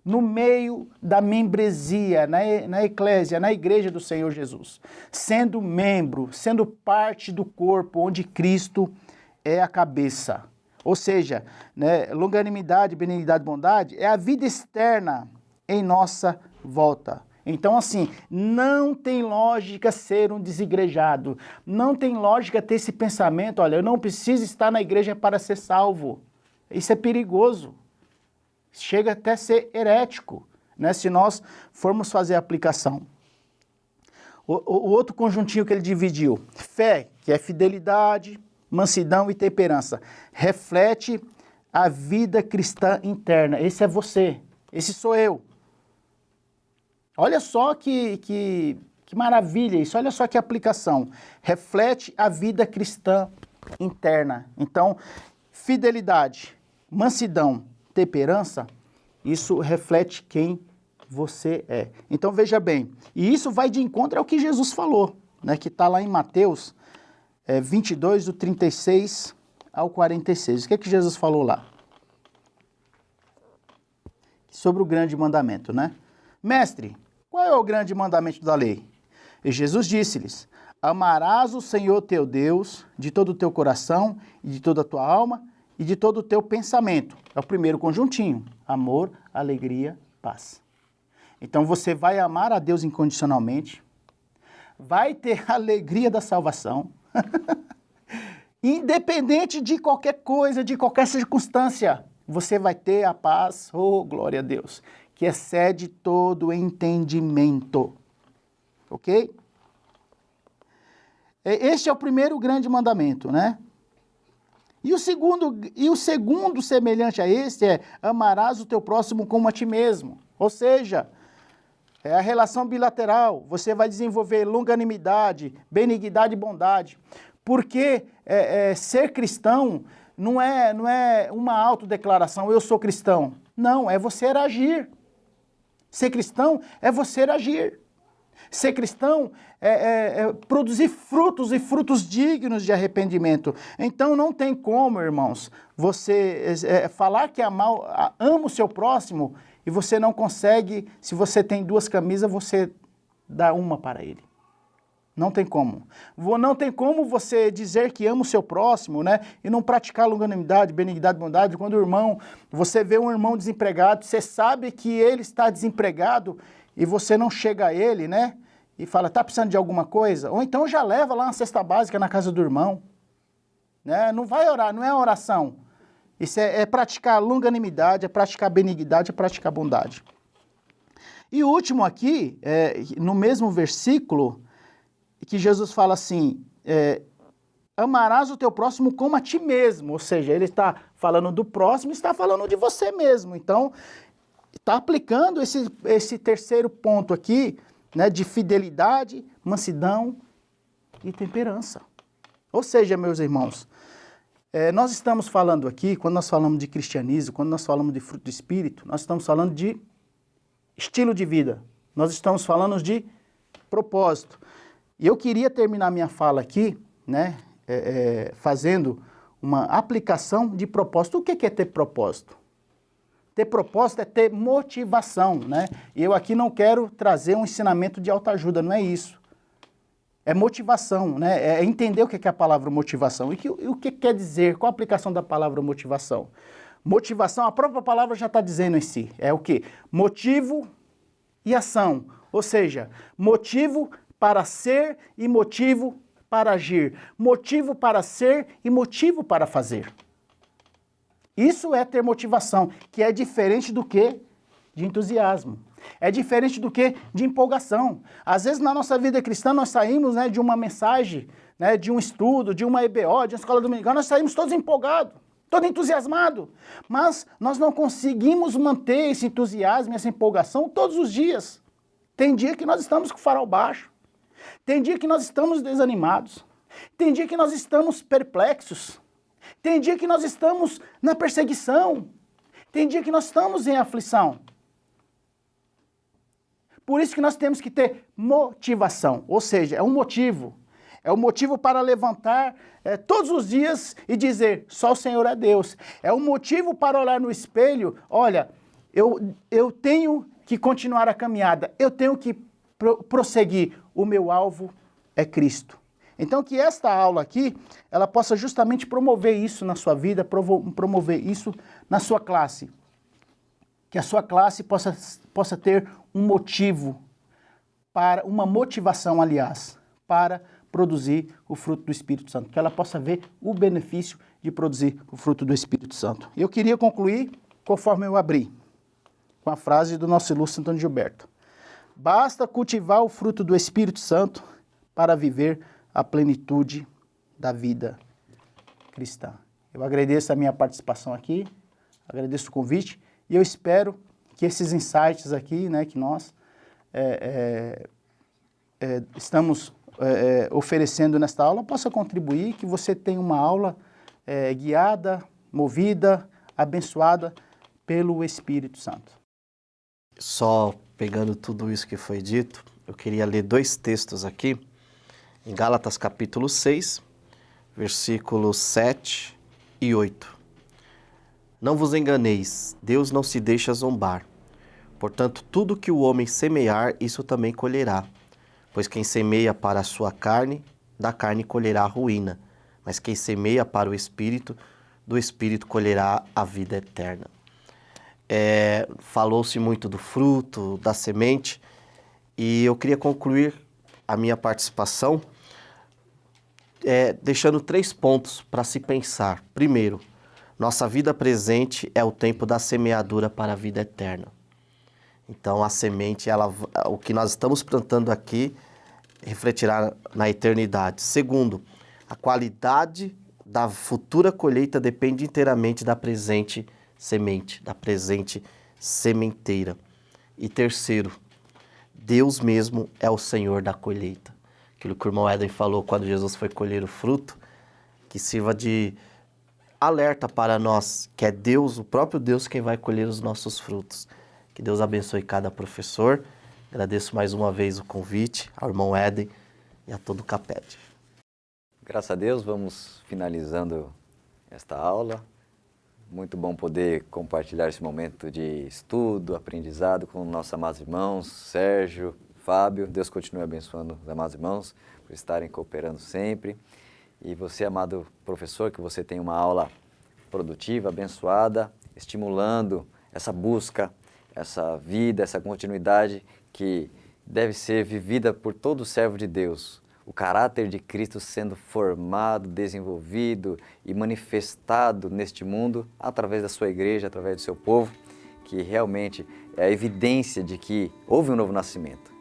no meio da membresia, na eclésia, na igreja do Senhor Jesus. Sendo membro, sendo parte do corpo onde Cristo é a cabeça. Ou seja, né, longanimidade, benignidade, bondade é a vida externa em nossa volta. Então, assim, não tem lógica ser um desigrejado. Não tem lógica ter esse pensamento, olha, eu não preciso estar na igreja para ser salvo. Isso é perigoso. Chega até a ser herético, né, se nós formos fazer a aplicação. O outro conjuntinho que ele dividiu, fé, que é fidelidade, mansidão e temperança, reflete a vida cristã interna. Esse é você, esse sou eu. Olha só que maravilha isso, olha só que aplicação. Reflete a vida cristã interna. Então, fidelidade, mansidão, temperança, isso reflete quem você é. Então, veja bem, e isso vai de encontro ao que Jesus falou, né, que está lá em Mateus 22, do 36 ao 46. O que Jesus falou lá? Sobre o grande mandamento, né? Mestre, qual é o grande mandamento da lei? E Jesus disse-lhes, amarás o Senhor teu Deus de todo o teu coração e de toda a tua alma e de todo o teu pensamento. É o primeiro conjuntinho. Amor, alegria, paz. Então você vai amar a Deus incondicionalmente, vai ter a alegria da salvação, independente de qualquer coisa, de qualquer circunstância, você vai ter a paz, oh glória a Deus, que excede todo entendimento. Ok? Este é o primeiro grande mandamento, né? E o segundo semelhante a este é amarás o teu próximo como a ti mesmo. Ou seja, é a relação bilateral. Você vai desenvolver longanimidade, benignidade e bondade. Porque ser cristão não é uma autodeclaração, eu sou cristão. Não, é você agir. Ser cristão é você agir. Ser cristão é produzir frutos e frutos dignos de arrependimento. Então não tem como, irmãos, você falar que ama o seu próximo e você não consegue, se você tem 2 camisas, você dá uma para ele. Não tem como. Não tem como você dizer que ama o seu próximo, né? E não praticar longanimidade, benignidade, bondade. Quando você vê um irmão desempregado, você sabe que ele está desempregado e você não chega a ele, né? E fala, tá precisando de alguma coisa? Ou então já leva lá uma cesta básica na casa do irmão. Né? Não vai orar, não é oração. Isso é praticar longanimidade, é praticar benignidade, é praticar bondade. E o último aqui, no mesmo versículo, que Jesus fala assim, amarás o teu próximo como a ti mesmo. Ou seja, ele está falando do próximo e está falando de você mesmo. Então, está aplicando esse terceiro ponto aqui, né, de fidelidade, mansidão e temperança. Ou seja, meus irmãos, nós estamos falando aqui, quando nós falamos de cristianismo, quando nós falamos de fruto do Espírito, nós estamos falando de estilo de vida. Nós estamos falando de propósito. E eu queria terminar minha fala aqui, né, fazendo uma aplicação de propósito. O que é ter propósito? Ter propósito é ter motivação, né? E eu aqui não quero trazer um ensinamento de autoajuda, não é isso. É motivação, né? É entender o que é a palavra motivação. E o que quer dizer, qual a aplicação da palavra motivação? Motivação, a própria palavra já está dizendo em si. É o quê? Motivo e ação. Ou seja, motivo para ser e motivo para agir. Motivo para ser e motivo para fazer. Isso é ter motivação, que é diferente do que de entusiasmo. É diferente do que de empolgação. Às vezes na nossa vida cristã nós saímos, né, de uma mensagem, né, de um estudo, de uma EBO, de uma escola dominical, nós saímos todos empolgados, todo entusiasmado. Mas nós não conseguimos manter esse entusiasmo, essa empolgação todos os dias. Tem dia que nós estamos com o farol baixo. Tem dia que nós estamos desanimados. Tem dia que nós estamos perplexos. Tem dia que nós estamos na perseguição. Tem dia que nós estamos em aflição. Por isso que nós temos que ter motivação, ou seja, é um motivo. É um motivo para levantar todos os dias e dizer, só o Senhor é Deus. É um motivo para olhar no espelho, olha, eu tenho que continuar a caminhada, eu tenho que prosseguir, o meu alvo é Cristo. Então que esta aula aqui, ela possa justamente promover isso na sua vida, promover isso na sua classe. Que a sua classe possa ter um motivo, uma motivação, aliás, para produzir o fruto do Espírito Santo. Que ela possa ver o benefício de produzir o fruto do Espírito Santo. E eu queria concluir, conforme eu abri, com a frase do nosso ilustre Antônio Gilberto. Basta cultivar o fruto do Espírito Santo para viver a plenitude da vida cristã. Eu agradeço a minha participação aqui, agradeço o convite e eu espero que esses insights aqui, né, que nós estamos oferecendo nesta aula, possa contribuir, que você tenha uma aula guiada, movida, abençoada pelo Espírito Santo. Só pegando tudo isso que foi dito, eu queria ler 2 textos aqui, em Gálatas capítulo 6, versículos 7 e 8. Não vos enganeis, Deus não se deixa zombar. Portanto, tudo que o homem semear, isso também colherá. Pois quem semeia para a sua carne, da carne colherá a ruína. Mas quem semeia para o Espírito, do Espírito colherá a vida eterna. Falou-se muito do fruto, da semente, e eu queria concluir a minha participação deixando 3 pontos para se pensar. Primeiro, nossa vida presente é o tempo da semeadura para a vida eterna. Então, a semente, o que nós estamos plantando aqui, refletirá na eternidade. Segundo, a qualidade da futura colheita depende inteiramente da presente semente, da presente sementeira. E terceiro, Deus mesmo é o Senhor da colheita. Aquilo que o irmão Éden falou quando Jesus foi colher o fruto, que sirva de alerta para nós, que é Deus, o próprio Deus, quem vai colher os nossos frutos. Que Deus abençoe cada professor. Agradeço mais uma vez o convite ao irmão Éden e a todo o CAPED. Graças a Deus, vamos finalizando esta aula. Muito bom poder compartilhar esse momento de estudo, aprendizado com nossos amados irmãos, Sérgio, Fábio. Deus continue abençoando os amados irmãos por estarem cooperando sempre. E você, amado professor, que você tenha uma aula produtiva, abençoada, estimulando essa busca, essa vida, essa continuidade que deve ser vivida por todo servo de Deus. O caráter de Cristo sendo formado, desenvolvido e manifestado neste mundo através da sua igreja, através do seu povo, que realmente é a evidência de que houve um novo nascimento,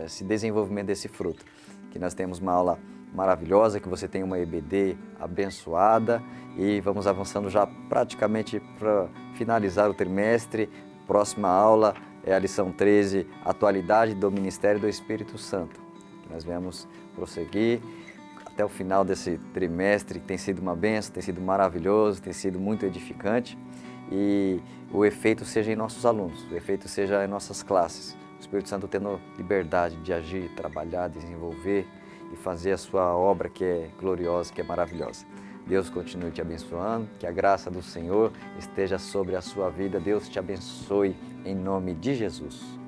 esse desenvolvimento desse fruto. Que nós temos uma aula maravilhosa, que você tenha uma EBD abençoada e vamos avançando já praticamente para finalizar o trimestre. Próxima aula é a lição 13, Atualidade do Ministério do Espírito Santo. Nós vamos prosseguir até o final desse trimestre, que tem sido uma bênção, tem sido maravilhoso, tem sido muito edificante e o efeito seja em nossos alunos, o efeito seja em nossas classes. O Espírito Santo tendo liberdade de agir, trabalhar, desenvolver e fazer a sua obra que é gloriosa, que é maravilhosa. Deus continue te abençoando, que a graça do Senhor esteja sobre a sua vida. Deus te abençoe em nome de Jesus.